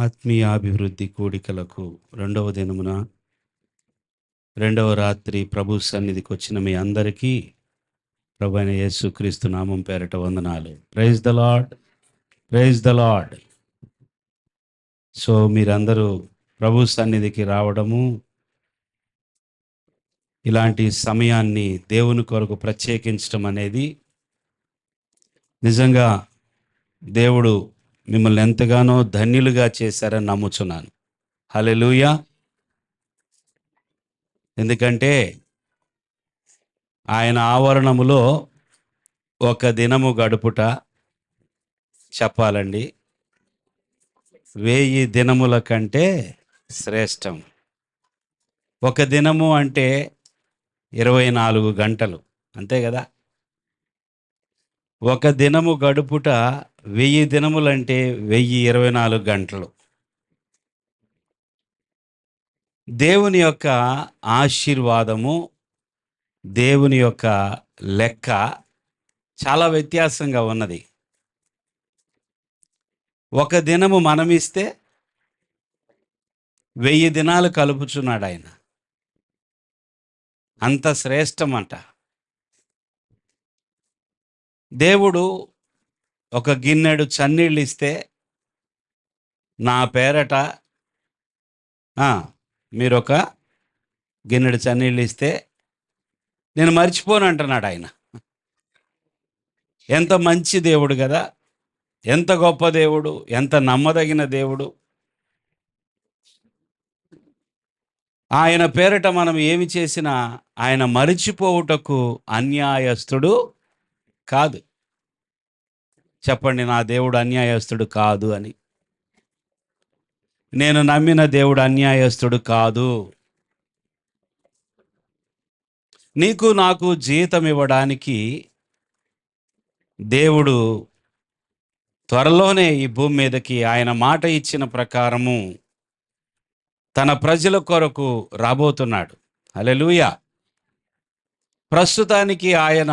ఆత్మీయాభివృద్ధి కూడికలకు రెండవ దినమున రెండవ రాత్రి ప్రభు సన్నిధికి వచ్చిన మీ అందరికీ ప్రభు అయిన యేసుక్రీస్తు నామం పేరట వందనాలు. Praise the lord, praise the lord. So మీరందరూ ప్రభు సన్నిధికి రావడము, ఇలాంటి సమయాన్ని దేవుని కొరకు ప్రత్యేకించడం అనేది నిజంగా దేవుడు మిమ్మల్ని ఎంతగానో ధన్యులుగా చేశారని నమ్ముచున్నాను. హల్లెలూయా. ఎందుకంటే ఆయన ఆవరణములో ఒక దినము గడుపుట చెప్పాలండి 1000 దినముల కంటే శ్రేష్టం. ఒక దినము అంటే 24 గంటలు, అంతే కదా. ఒక దినము గడుపుట 1000 దినములంటే 1024 గంటలు. దేవుని యొక్క ఆశీర్వాదము, దేవుని యొక్క లెక్క చాలా వ్యత్యాసంగా ఉన్నది. ఒక దినము మనమిస్తే 1000 దినాలు కలుపుచున్నాడు ఆయన. అంత శ్రేష్టమంట. దేవుడు ఒక గిన్నెడు చన్నీళ్ళు ఇస్తే నా పేరట మీరు ఒక గిన్నెడు చన్నీళ్ళు ఇస్తే నేను మర్చిపోను అంటున్నాడు ఆయన. ఎంత మంచి దేవుడు కదా, ఎంత గొప్ప దేవుడు, ఎంత నమ్మదగిన దేవుడు. ఆయన పేరట మనం ఏమి చేసినా ఆయన మరిచిపోవుటకు అన్యాయస్తుడు కాదు. చెప్పండి, నా దేవుడు అన్యాయస్తుడు కాదు అని. నేను నమ్మిన దేవుడు అన్యాయస్తుడు కాదు. నీకు నాకు జీతం ఇవ్వడానికి దేవుడు త్వరలోనే ఈ భూమి మీదకి ఆయన మాట ఇచ్చిన ప్రకారము తన ప్రజల కొరకు రాబోతున్నాడు. హల్లెలూయా. ప్రస్తుతానికి ఆయన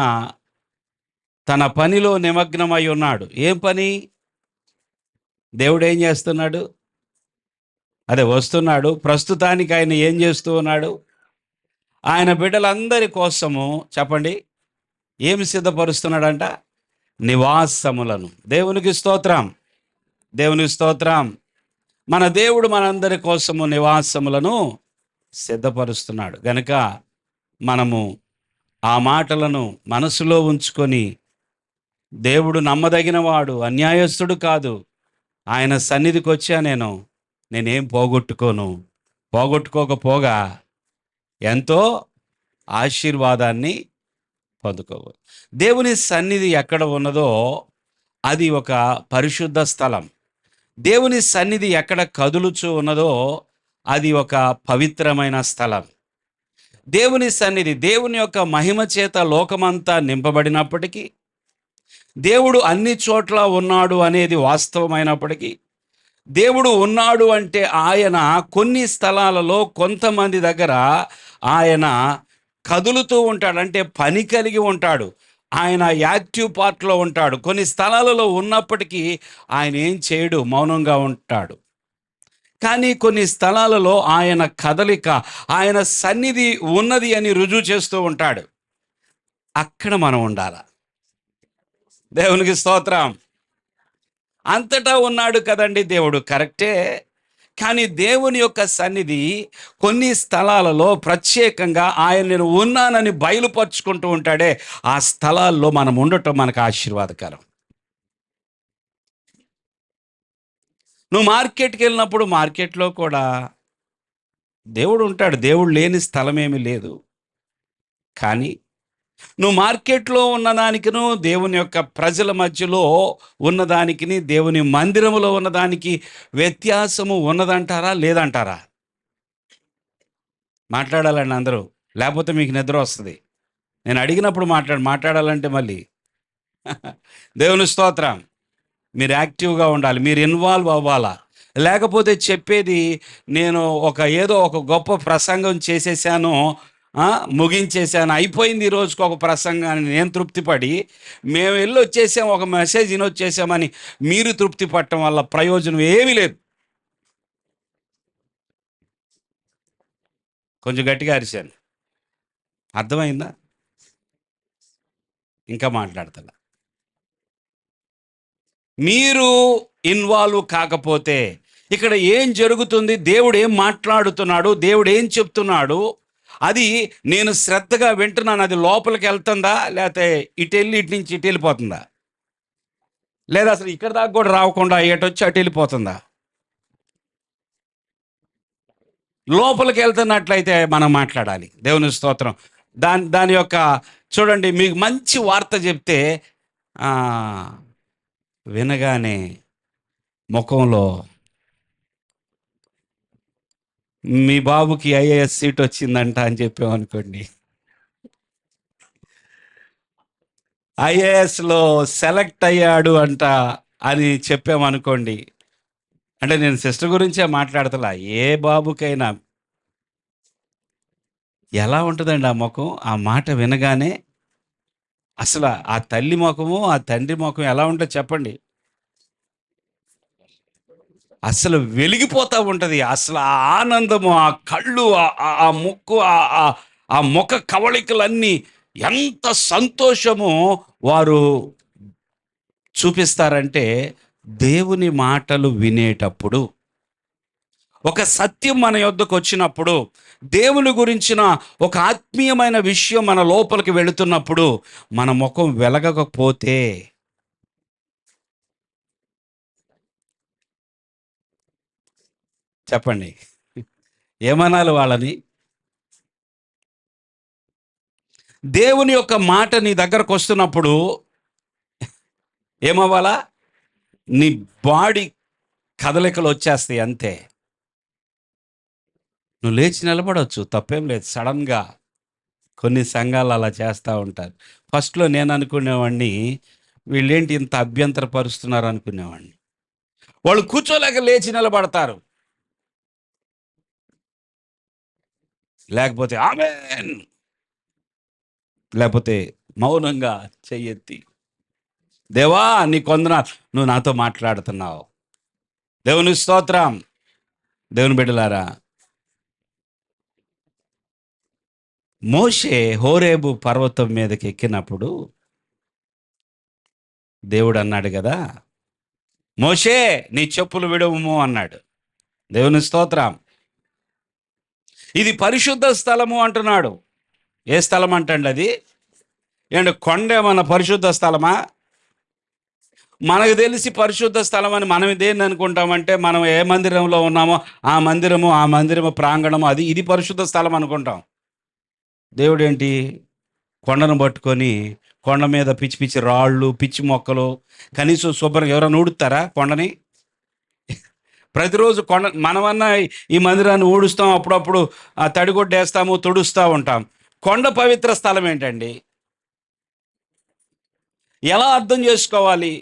తన పనిలో నిమగ్నమై ఉన్నాడు. ఏం పని? దేవుడు ఏం చేస్తున్నాడు? అదే వస్తున్నాడు. ప్రస్తుతానికి ఆయన ఏం చేస్తూ ఉన్నాడు? ఆయన బిడ్డలందరి కోసము చెప్పండి ఏమి సిద్ధపరుస్తున్నాడంట? నివాసములను. దేవునికి స్తోత్రం, దేవునికి స్తోత్రం. మన దేవుడు మనందరి కోసము నివాసములను సిద్ధపరుస్తున్నాడు. గనుక మనము ఆ మాటలను మనసులో ఉంచుకొని, దేవుడు నమ్మదగినవాడు, అన్యాయస్తుడు కాదు, ఆయన సన్నిధికి వచ్చా నేనేం పోగొట్టుకోకపోగా ఎంతో ఆశీర్వాదాన్ని పొందుకోవాలి. దేవుని సన్నిధి ఎక్కడ ఉన్నదో అది ఒక పరిశుద్ధ స్థలం. దేవుని సన్నిధి ఎక్కడ కదులుచూ ఉన్నదో అది ఒక పవిత్రమైన స్థలం. దేవుని సన్నిధి, దేవుని యొక్క మహిమ చేత లోకమంతా నింపబడినప్పటికీ, దేవుడు అన్ని చోట్ల ఉన్నాడు అనేది వాస్తవమైనప్పటికీ, దేవుడు ఉన్నాడు అంటే ఆయన కొన్ని స్థలాలలో కొంతమంది దగ్గర ఆయన కదులుతూ ఉంటాడు, అంటే పని కలిగి ఉంటాడు. ఆయన యాక్టివ్ పార్ట్లో ఉంటాడు. కొన్ని స్థలాలలో ఉన్నప్పటికీ ఆయన ఏం చేయడు, మౌనంగా ఉంటాడు. కానీ కొన్ని స్థలాలలో ఆయన కదలిక, ఆయన సన్నిధి ఉన్నది అని రుజువు చేస్తూ ఉంటాడు. అక్కడ మనం ఉండాలి. దేవునికి స్తోత్రం. అంతటా ఉన్నాడు కదండి దేవుడు, కరెక్టే. కానీ దేవుని యొక్క సన్నిధి కొన్ని స్థలాలలో ప్రత్యేకంగా ఆయన నేను ఉన్నానని బయలుపరుచుకుంటూ ఉంటాడే, ఆ స్థలాల్లో మనం ఉండటం మనకు ఆశీర్వాదకరం. నువ్వు మార్కెట్కి వెళ్ళినప్పుడు మార్కెట్లో కూడా దేవుడు ఉంటాడు. దేవుడు లేని స్థలం ఏమీ లేదు. కానీ నువ్వు మార్కెట్లో ఉన్నదానికిను, దేవుని యొక్క ప్రజల మధ్యలో ఉన్నదానికి, దేవుని మందిరములో ఉన్నదానికి వ్యత్యాసము ఉన్నదంటారా లేదంటారా? మాట్లాడాలండి అందరూ, లేకపోతే మీకు నిద్ర వస్తుంది. నేను అడిగినప్పుడు మాట్లాడాలంటే మళ్ళీ దేవుని స్తోత్రం. మీరు యాక్టివ్గా ఉండాలి, మీరు ఇన్వాల్వ్ అవ్వాలా. లేకపోతే చెప్పేది నేను ఏదో ఒక గొప్ప ప్రసంగం చేసేసాను, ముగించేసాను, అయిపోయింది ఈ రోజుకి ఒక ప్రసంగాన్ని నేను తృప్తిపడి మేము వెళ్ళి వచ్చేసాం, ఒక మెసేజ్ వినొచ్చేసామని మీరు తృప్తి పడటం వల్ల ప్రయోజనం ఏమీ లేదు. కొంచెం గట్టిగా అరిశాను. అర్థమైందా? ఇంకా మాట్లాడతా. మీరు ఇన్వాల్వ్ కాకపోతే ఇక్కడ ఏం జరుగుతుంది, దేవుడు ఏం మాట్లాడుతున్నాడు, దేవుడు ఏం చెప్తున్నాడు, అది నేను శ్రద్ధగా వింటున్నాను. అది లోపలికి వెళ్తుందా, లేకపోతే ఇటు వెళ్ళి ఇటు నుంచి ఇటు వెళ్ళిపోతుందా, లేదా అసలు ఇక్కడ దాకా కూడా రాకుండా ఇటు వచ్చి అటు వెళ్ళిపోతుందా? లోపలికి వెళ్తున్నట్లయితే మనం మాట్లాడాలి. దేవుని స్తోత్రం. దాని యొక్క చూడండి, మీకు మంచి వార్త చెప్తే ఆ, వినగానే ముఖంలో మీ బాబుకి ఐఏఎస్ సీట్ వచ్చిందంట అని చెప్పామనుకోండి, ఐఏఎస్లో సెలెక్ట్ అయ్యాడు అంట అని చెప్పామనుకోండి, అంటే నేను సిస్టర్ గురించే మాట్లాడతలా, ఏ బాబుకైనా ఎలా ఉంటుందండి ఆ ముఖం? ఆ మాట వినగానే అసలు ఆ తల్లి ముఖము ఆ తండ్రి ముఖం ఎలా ఉంటుంది చెప్పండి? అసలు వెలిగిపోతూ ఉంటుంది. అసలు ఆ ఆనందము, ఆ కళ్ళు, ఆ ముక్కు, ఆ ముఖ కవళికలన్నీ ఎంత సంతోషము వారు చూపిస్తారంటే, దేవుని మాటలు వినేటప్పుడు, ఒక సత్యం మన యొద్దకు వచ్చినప్పుడు, దేవుని గురించిన ఒక ఆత్మీయమైన విషయం మన లోపలికి వెళుతున్నప్పుడు మన ముఖం వెలగకపోతే చెప్పండి, ఏమనాలి వాళ్ళని? దేవుని యొక్క మాట నీ దగ్గరకు వస్తున్నప్పుడు ఏమవ్వాలా? నీ బాడీ కదలికలు వచ్చేస్తాయి అంతే. నువ్వు లేచి నిలబడవచ్చు, తప్పేం లేదు. సడన్గా కొన్ని సంఘాలు అలా చేస్తూ ఉంటారు. ఫస్ట్లో నేను అనుకునేవాడిని, వీళ్ళేంటి ఇంత అభ్యంతరపరుస్తున్నారు అనుకునేవాడిని. వాళ్ళు కూర్చోలేక లేచి నిలబడతారు, లేకపోతే ఆమేన్, లేకపోతే మౌనంగా చెయ్యెత్తి, దేవా నీ కొందనాలు, నువ్వు నాతో మాట్లాడుతున్నావు. దేవుని స్తోత్రం. దేవుని బిడ్డలారా, మోషే హోరేబు పర్వతం మీదకి ఎక్కినప్పుడు దేవుడు అన్నాడు కదా, మోషే నీ చెప్పులు విడువుము అన్నాడు. దేవుని స్తోత్రం. ఇది పరిశుద్ధ స్థలము అంటున్నాడు. ఏ స్థలం అంటండి అది? ఏంటి కొండ ఏమన్నా పరిశుద్ధ స్థలమా? మనకు తెలిసి పరిశుద్ధ స్థలం అని మనం దేన్ని అనుకుంటామంటే, మనం ఏ మందిరంలో ఉన్నామో ఆ మందిరము ప్రాంగణము, అది ఇది పరిశుద్ధ స్థలం అనుకుంటాం. దేవుడు ఏంటి, కొండను పట్టుకొని, కొండ మీద పిచ్చి పిచ్చి రాళ్ళు, పిచ్చి మొక్కలు, కనీసం శుభ్రం ఎవరైనా ఊడుతారా కొండని? ప్రతిరోజు కొండ మనమన్నా ఈ మందిరాన్ని ఊడుస్తాం, అప్పుడప్పుడు తడిగొడ్డేస్తాము, తుడుస్తూ ఉంటాం. కొండ పవిత్ర స్థలం ఏంటండి? ఎలా అర్థం చేసుకోవాలి?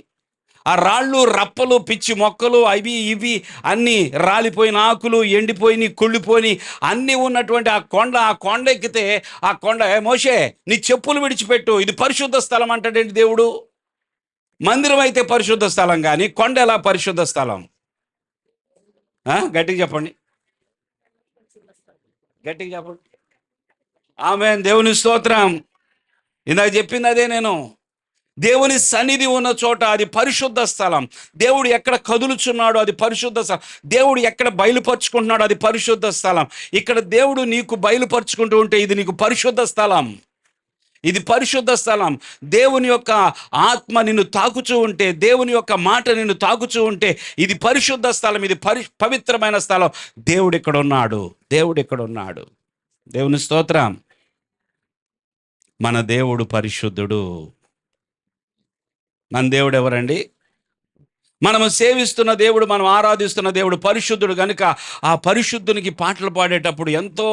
ఆ రాళ్ళు, రప్పలు, పిచ్చి మొక్కలు, అవి ఇవి అన్నీ రాలిపోయిన ఆకులు, ఎండిపోయి కుళ్ళిపోయి అన్నీ ఉన్నటువంటి ఆ కొండ ఎక్కితే, ఆ కొండ మోషే నీ చెప్పులు విడిచిపెట్టు, ఇది పరిశుద్ధ స్థలం అంటాడేంటి దేవుడు? మందిరం అయితే పరిశుద్ధ స్థలం, కానీ కొండ ఎలా పరిశుద్ధ స్థలం? గట్టిగా చెప్పండి, గట్టిగా చెప్పండి. ఆమేన్. దేవుని స్తోత్రం. ఇందాక చెప్పింది అదే నేను. దేవుని సన్నిధి ఉన్న చోట అది పరిశుద్ధ స్థలం. దేవుడు ఎక్కడ కదులుచున్నాడో అది పరిశుద్ధ స్థలం. దేవుడు ఎక్కడ బయలుపరుచుకుంటున్నాడో అది పరిశుద్ధ స్థలం. ఇక్కడ దేవుడు నీకు బయలుపరుచుకుంటూ ఉంటే ఇది నీకు పరిశుద్ధ స్థలం. ఇది పరిశుద్ధ స్థలం. దేవుని యొక్క ఆత్మ నిన్ను తాకుచూ ఉంటే, దేవుని యొక్క మాట నిన్ను తాకుచూ ఉంటే ఇది పరిశుద్ధ స్థలం, ఇది పవిత్రమైన స్థలం. దేవుడు ఇక్కడ ఉన్నాడు, దేవుడు ఇక్కడ ఉన్నాడు. దేవుని స్తోత్రం. మన దేవుడు పరిశుద్ధుడు. మన దేవుడు ఎవరండి? మనము సేవిస్తున్న దేవుడు, మనం ఆరాధిస్తున్న దేవుడు పరిశుద్ధుడు కనుక, ఆ పరిశుద్ధునికి పాటలు పాడేటప్పుడు ఎంతో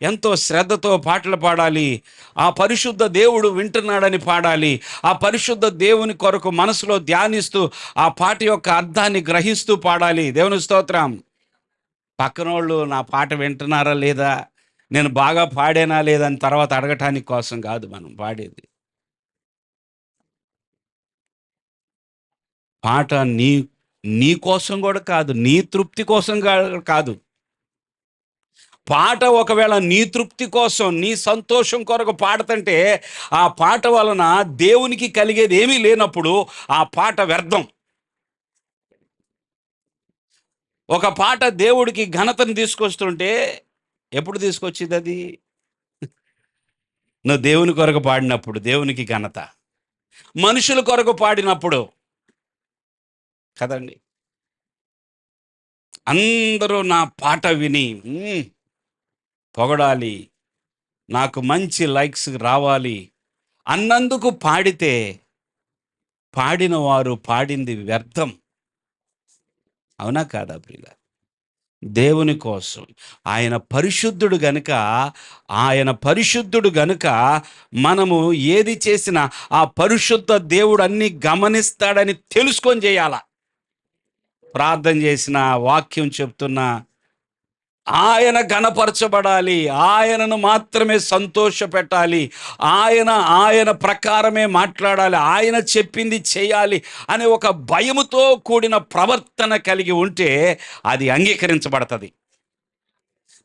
ఎంతో శ్రద్ధతో పాటలు పాడాలి. ఆ పరిశుద్ధ దేవుడు వింటున్నాడని పాడాలి. ఆ పరిశుద్ధ దేవుని కొరకు మనసులో ధ్యానిస్తూ ఆ పాట యొక్క అర్థాన్ని గ్రహిస్తూ పాడాలి. దేవుని స్తోత్రం. పక్కనోళ్ళు నా పాట వింటున్నారా లేదా, నేను బాగా పాడేనా లేదా అని తర్వాత అడగటానికి కోసం కాదు మనం పాడేది. పాట నీ నీ కోసం కూడా కాదు, నీ తృప్తి కోసం కాదు. పాట ఒకవేళ నీ తృప్తి కోసం, నీ సంతోషం కొరకు పాడుతుంటే ఆ పాట వలన దేవునికి కలిగేది ఏమీ లేనప్పుడు ఆ పాట వ్యర్థం. ఒక పాట దేవుడికి ఘనతను తీసుకొస్తుంటే ఎప్పుడు తీసుకొచ్చింది అది? నువ్వు దేవుని కొరకు పాడినప్పుడు దేవునికి ఘనత, మనుషుల కొరకు పాడినప్పుడు కదండి. అందరూ నా పాట విని పొగడాలి, నాకు మంచి లైక్స్ రావాలి అన్నందుకు పాడితే పాడిన వారు పాడింది వ్యర్థం. అవునా కాదా ప్రియుల? దేవుని కోసం ఆయన పరిశుద్ధుడు గనుక మనము ఏది చేసినా ఆ పరిశుద్ధ దేవుడు అన్ని గమనిస్తాడని తెలుసుకొని చేయాల. ప్రార్థన చేసిన, వాక్యం చెప్తున్నా ఆయన ఘనపరచబడాలి, ఆయనను మాత్రమే సంతోష పెట్టాలి, ఆయన ప్రకారమే మాట్లాడాలి, ఆయన చెప్పింది చేయాలి అనే ఒక భయముతో కూడిన ప్రవర్తన కలిగి ఉంటే అది అంగీకరించబడుతుంది.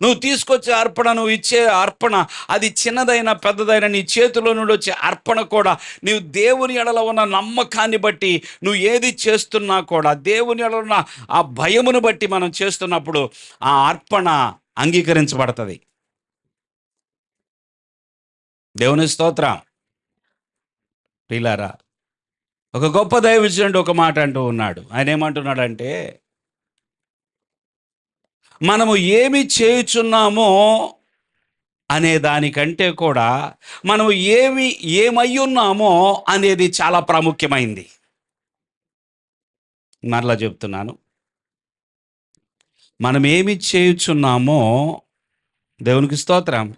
నువ్వు తీసుకొచ్చే అర్పణ, నువ్వు ఇచ్చే అర్పణ, అది చిన్నదైనా పెద్దదైనా నీ చేతిలో నుండి వచ్చే అర్పణ కూడా నీవు దేవుని ఎడల ఉన్న నమ్మకాన్ని బట్టి నువ్వు ఏది చేస్తున్నా కూడా దేవుని ఎడల ఉన్న ఆ భయమును బట్టి మనం చేస్తున్నప్పుడు ఆ అర్పణ అంగీకరించబడుతుంది. దేవుని స్తోత్రం. ప్రియులారా, ఒక గొప్ప దైవజనుడు ఒక మాట అంటూ ఉన్నాడు. ఆయన ఏమంటున్నాడంటే, మనము ఏమి చేయుచున్నామో అనే దానికంటే కూడా మనం ఏమై ఉన్నామో అనేది చాలా ప్రాముఖ్యమైంది. మరలా చెప్తున్నాను, మనం ఏమి చేయుచున్నామో, దేవునికి స్తోత్రం,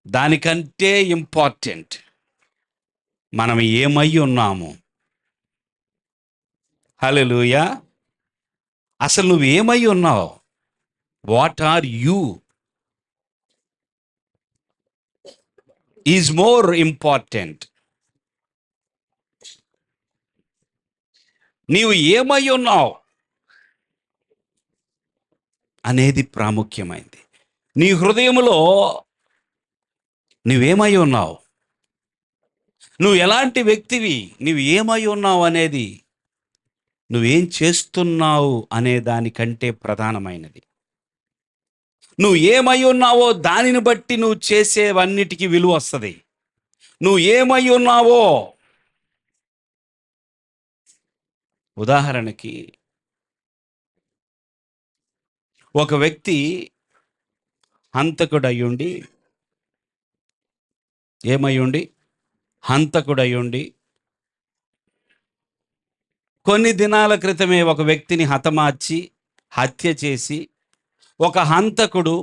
దానికంటే ఇంపార్టెంట్ మనం ఏమై ఉన్నాము. హల్లెలూయా. అసలు నువ్వు ఏమై ఉన్నావు? What are you is more important. నీవు ఏమై ఉన్నావు అనేది ప్రాముఖ్యమైంది. నీ హృదయంలో నువ్వేమై ఉన్నావు, నువ్వు ఎలాంటి వ్యక్తివి, నువ్వు ఏమై ఉన్నావు అనేది, నువ్వేం చేస్తున్నావు అనే దానికంటే ప్రధానమైనది. నువ్వు ఏమై ఉన్నావో దానిని బట్టి నువ్వు చేసేవన్నిటికీ విలువ వస్తుంది. నువ్వు ఏమై ఉన్నావో, ఉదాహరణకి ఒక వ్యక్తి హంతకుడయ్యుండి, ఏమయ్యుండి, హంతకుడయ్యుండి కొన్ని దినాల క్రితమే ఒక వ్యక్తిని హత్య చేసి, ఒక హంతకుడు,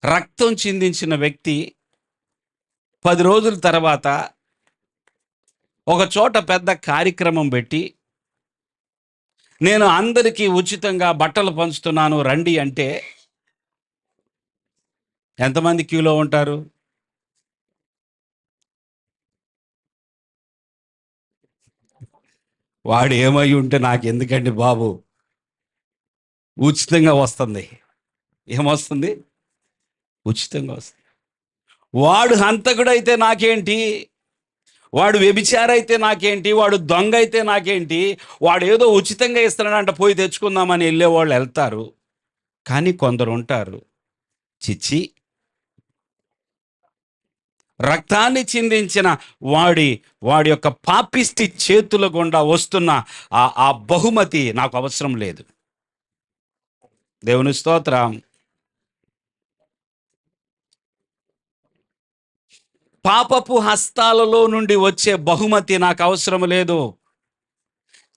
రక్తం చిందించిన వ్యక్తి 10 రోజుల తర్వాత ఒక చోట పెద్ద కార్యక్రమం పెట్టి, నేను అందరికీ ఉచితంగా బట్టలు పంచుతున్నాను రండి అంటే ఎంతమంది క్యూలో ఉంటారు? వాడు ఏమై ఉంటే నాకు ఎందుకండి బాబు, ఉచితంగా వస్తుంది. ఏమొస్తుంది? ఉచితంగా వస్తుంది. వాడు హంతకుడైతే నాకేంటి, వాడు వ్యభిచారైతే నాకేంటి, వాడు దొంగ అయితే నాకేంటి, వాడు ఏదో ఉచితంగా ఇస్తున్నాడంట పోయి తెచ్చుకుందామని వెళ్ళేవాళ్ళు వెళ్తారు. కానీ కొందరు ఉంటారు, చిచ్చి, రక్తాన్ని చిందించిన వాడి యొక్క పాపిష్టి చేతుల గుండా వస్తున్న ఆ బహుమతి నాకు అవసరం లేదు. దేవుని స్తోత్రం. పాపపు హస్తాలలో నుండి వచ్చే బహుమతి నాకు అవసరం లేదు.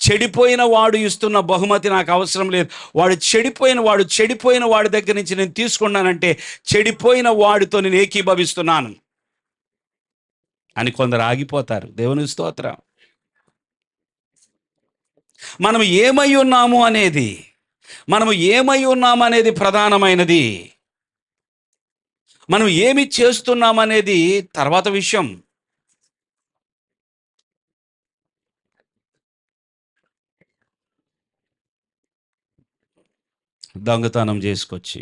చెడిపోయిన వాడు ఇస్తున్న బహుమతి నాకు అవసరం లేదు. వాడు చెడిపోయిన వాడి దగ్గర నుంచి నేను తీసుకున్నానంటే చెడిపోయిన వాడితో నేను ఏకీభవిస్తున్నాను అని కొందరు ఆగిపోతారు. దేవుని స్తోత్రం. మనం ఏమై ఉన్నాము అనేది ప్రధానమైనది. మనం ఏమి చేస్తున్నామనేది తర్వాత విషయం. దొంగతనం చేసుకొచ్చి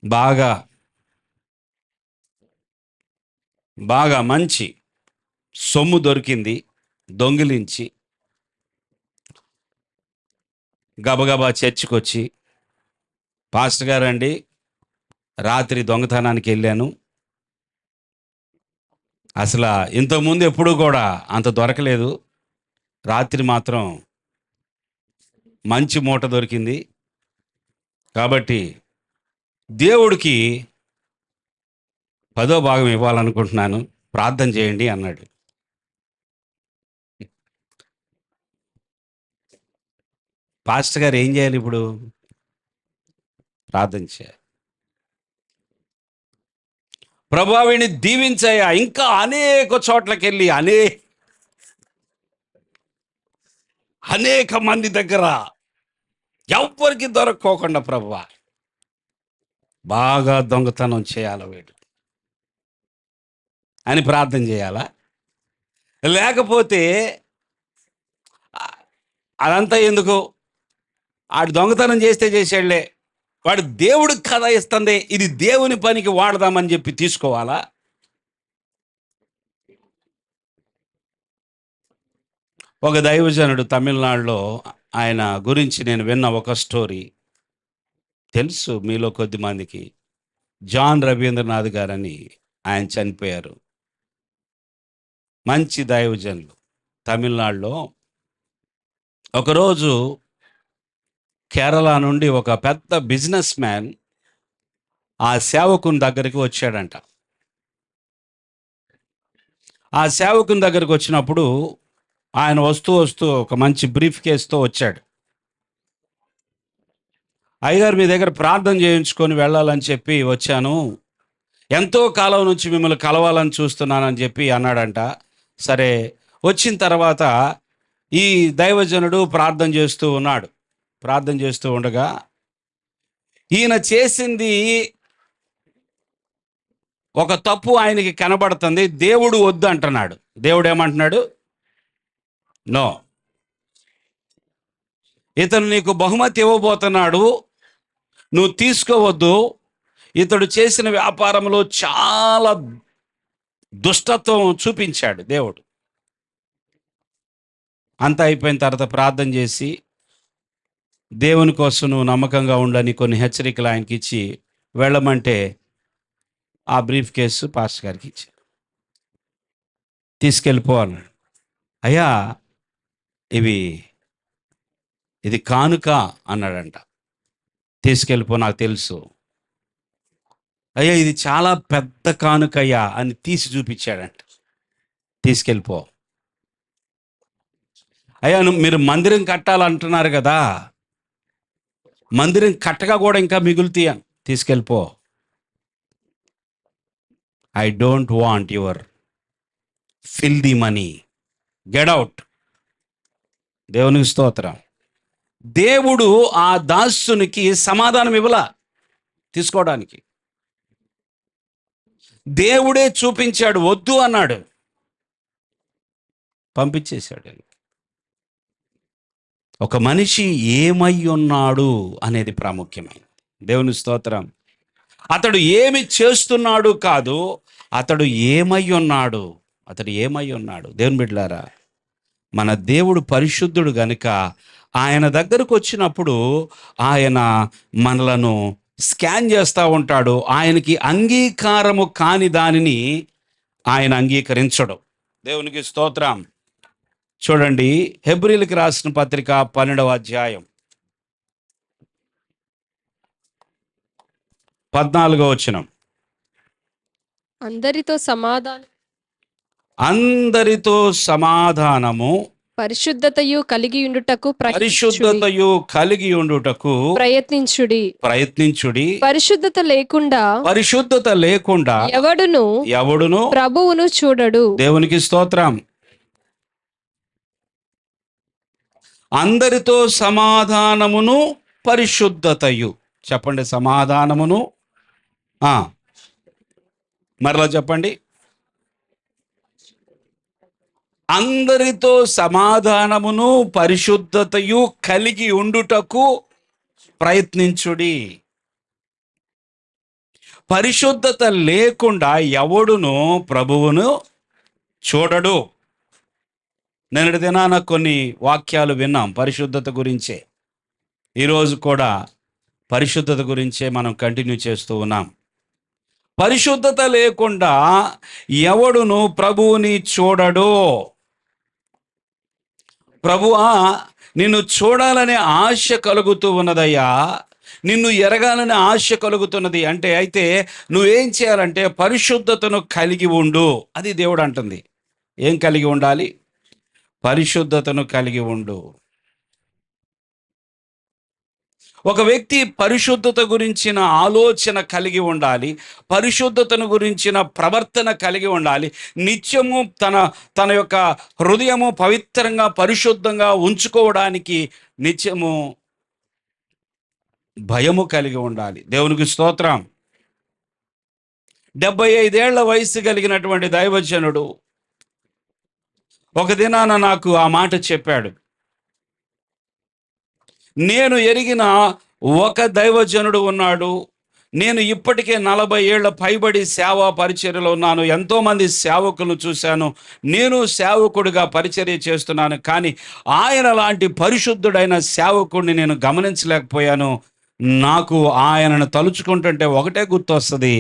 బాగా బాగా మంచి సొమ్ము దొరికింది, దొంగిలించి గబగబా చర్చికి వచ్చి, పాస్టర్ గారండి రాత్రి దొంగతనానికి వెళ్ళాను, అసలు ఇంతకుముందు ఎప్పుడూ కూడా అంత దొరకలేదు, రాత్రి మాత్రం మంచి మూట దొరికింది, కాబట్టి దేవుడికి 10వ భాగం ఇవ్వాలనుకుంటున్నాను, ప్రార్థన చేయండి అన్నాడు. పాస్టర్ గారు ఏం చేయాలి ఇప్పుడు? ప్రార్థన చేయాలి. ప్రభువా వీడిని దీవించయ్యా, ఇంకా అనేక చోట్లకి వెళ్ళి అనేక మంది దగ్గర ఎవ్వరికి దొరక్కోకుండా ప్రభువా బాగా దొంగతనం చేయాలి వీడు అని ప్రార్థన చేయాలా? లేకపోతే అదంతా ఎందుకు, ఆడు దొంగతనం చేస్తే చేసాడులే, వాడు దేవుడికి కథ ఇస్తుంది, ఇది దేవుని పనికి వాడదామని చెప్పి తీసుకోవాలా? ఒక దైవజనుడు తమిళనాడులో, ఆయన గురించి నేను విన్న ఒక స్టోరీ తెలుసు మీలో కొద్ది మందికి. జాన్ రవీంద్రనాథ్ గారని ఆయన చనిపోయారు. మంచి దైవజనులు. తమిళనాడులో ఒకరోజు కేరళ నుండి ఒక పెద్ద బిజినెస్ మ్యాన్ ఆ సేవకుని దగ్గరికి వచ్చాడంట. ఆ సేవకుని దగ్గరికి వచ్చినప్పుడు ఆయన వస్తూ ఒక మంచి బ్రీఫ్ కేసుతో వచ్చాడు. అయ్యగారు మీ దగ్గర ప్రార్థన చేయించుకొని వెళ్ళాలని చెప్పి వచ్చాను, ఎంతో కాలం నుంచి మిమ్మల్ని కలవాలని చూస్తున్నానని చెప్పి అన్నాడంట. సరే, వచ్చిన తర్వాత ఈ దైవజనుడు ప్రార్థన చేస్తూ ఉన్నాడు. ప్రార్థన చేస్తూ ఉండగా ఈయన చేసింది ఒక తప్పు ఆయనకి కనబడుతుంది. దేవుడు వద్దు అంటున్నాడు. దేవుడు ఏమంటున్నాడు? నో, ఇతను నీకు బహుమతి ఇవ్వబోతున్నాడు, నువ్వు తీసుకోవద్దు. ఇతడు చేసిన వ్యాపారంలో చాలా దుష్టత్వం చూపించాడు దేవుడు. అంతా అయిపోయిన తర్వాత ప్రార్థన చేసి దేవుని కోసం నువ్వు నమ్మకంగా ఉండని కొన్ని హెచ్చరికలు ఆయనకి ఇచ్చి వెళ్ళమంటే ఆ బ్రీఫ్ కేసు పాస్టర్ గారికి ఇచ్చి తీసుకెళ్ళిపో అన్నాడు. అయ్యా ఇది కానుక అన్నాడంట. తీసుకెళ్ళిపో, నాకు తెలుసు. అయ్యా ఇది చాలా పెద్ద కానుకయ్యా అని తీసి చూపించాడంట. తీసుకెళ్ళిపో. అయ్యా మీరు మందిరం కట్టాలంటున్నారు కదా, మందిరం కట్టగా కూడా ఇంకా మిగులుతాయి, తీసుకెళ్ళిపో. I don't want your filthy money, get out. దేవునికి స్తోత్రం. దేవుడు ఆ దాసునికి సమాధానం ఇవ్వలా తీసుకోవడానికి. దేవుడే చూపించాడు, వద్దు అన్నాడు, పంపించేశాడు. ఒక మనిషి ఏమై ఉన్నాడు అనేది ప్రాముఖ్యమైనది. దేవుని స్తోత్రం. అతడు ఏమి చేస్తున్నాడు కాదు, అతడు ఏమై ఉన్నాడు. దేవుని బిడ్డలారా, మన దేవుడు పరిశుద్ధుడు గనుక ఆయన దగ్గరకు వచ్చినప్పుడు ఆయన మనలను స్కాన్ చేస్తూ ఉంటాడు. ఆయనకి అంగీకారము కాని దానిని ఆయన అంగీకరించడు. దేవునికి స్తోత్రం. చూడండి, హెబ్రీయులకు రాసిన పత్రిక 12వ అధ్యాయం 14వ వచనం. అందరితో సమాధానము పరిశుద్ధతయు కలిగి ఉండుటకు ప్రయత్నించుడి. పరిశుద్ధత లేకుండా ఎవడును ప్రభువును చూడడు. దేవునికి స్తోత్రం. అందరితో సమాధానమును పరిశుద్ధతయు. చెప్పండి, సమాధానమును. మరలా చెప్పండి. అందరితో సమాధానమును పరిశుద్ధతయు కలిగి ఉండుటకు ప్రయత్నించుడి. పరిశుద్ధత లేకుండా ఎవడును ప్రభువును చూడడు. నిన్నటి దినాన కొన్ని వాక్యాలు విన్నాం పరిశుద్ధత గురించే. ఈరోజు కూడా పరిశుద్ధత గురించే మనం కంటిన్యూ చేస్తూ ఉన్నాం. పరిశుద్ధత లేకుండా ఎవడును ప్రభువుని చూడడు. ప్రభువా, నిన్ను చూడాలనే ఆశ కలుగుతూ ఉన్నదయ్యా, నిన్ను ఎరగాలనే ఆశ కలుగుతున్నది అంటే, అయితే నువ్వేం చేయాలంటే పరిశుద్ధతను కలిగి ఉండు. అది దేవుడు అంటుంది. ఏం కలిగి ఉండాలి? పరిశుద్ధతను కలిగి ఉండు. ఒక వ్యక్తి పరిశుద్ధత గురించిన ఆలోచన కలిగి ఉండాలి, పరిశుద్ధతను గురించిన ప్రవర్తన కలిగి ఉండాలి. నిత్యము తన యొక్క హృదయము పవిత్రంగా పరిశుద్ధంగా ఉంచుకోవడానికి నిత్యము భయము కలిగి ఉండాలి. దేవునికి స్తోత్రం. 75 ఏళ్ల వయసు కలిగినటువంటి దైవజనుడు ఒక దినాన నాకు ఆ మాట చెప్పాడు. నేను ఎరిగిన ఒక దైవజనుడు ఉన్నాడు. నేను ఇప్పటికే 40 ఏళ్ల పైబడి సేవా పరిచర్యలో ఉన్నాను. ఎంతోమంది సేవకులను చూశాను. నేను సేవకుడిగా పరిచర్య చేస్తున్నాను. కానీ ఆయన లాంటి పరిశుద్ధుడైన సేవకుడిని నేను గమనించలేకపోయాను. నాకు ఆయనను తలుచుకుంటుంటే ఒకటే గుర్తొస్తుంది,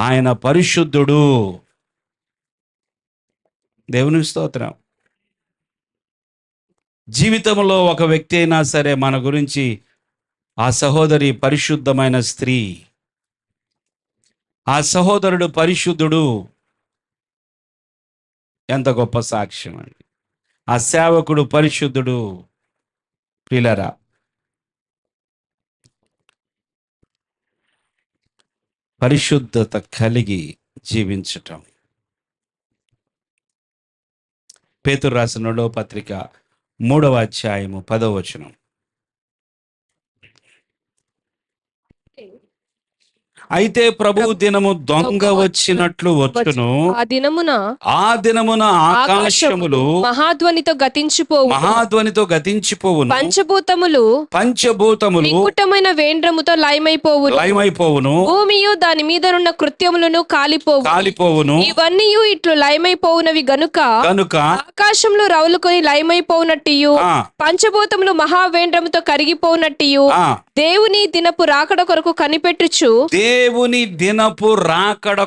ఆయన పరిశుద్ధుడు. దేవుని స్తోత్రం. జీవితంలో ఒక వ్యక్తి అయినా సరే మన గురించి, ఆ సహోదరి పరిశుద్ధమైన స్త్రీ, ఆ సహోదరుడు పరిశుద్ధుడు, ఎంత గొప్ప సాక్ష్యం అండి. ఆ సేవకుడు పరిశుద్ధుడు. ప్రియులారా, పరిశుద్ధత కలిగి జీవించటం. పేతురు రాసిన 2వ పత్రిక 3వ అధ్యాయము 10వ వచనం. అయితే ప్రభువు దినము దొంగ వచ్చినట్లు వచ్చును. ఆ దినమున ఆకాశములు మహాధ్వనితో గతించిపోవును. పంచభూతములు మిక్కుటమైన వేండ్రముతో లయమైపోవును. భూమియు దాని మీదనున్న కృత్యములను కాలిపోవును. ఇవన్నీ ఇట్లు లయమైపోవునవి గనుక ఆకాశంలో రవులుకొని లయమైపోవునట్టియు, పంచభూతములు మహావేంద్రముతో కరిగిపోవునట్టియు దేవుని దినపు రాకడ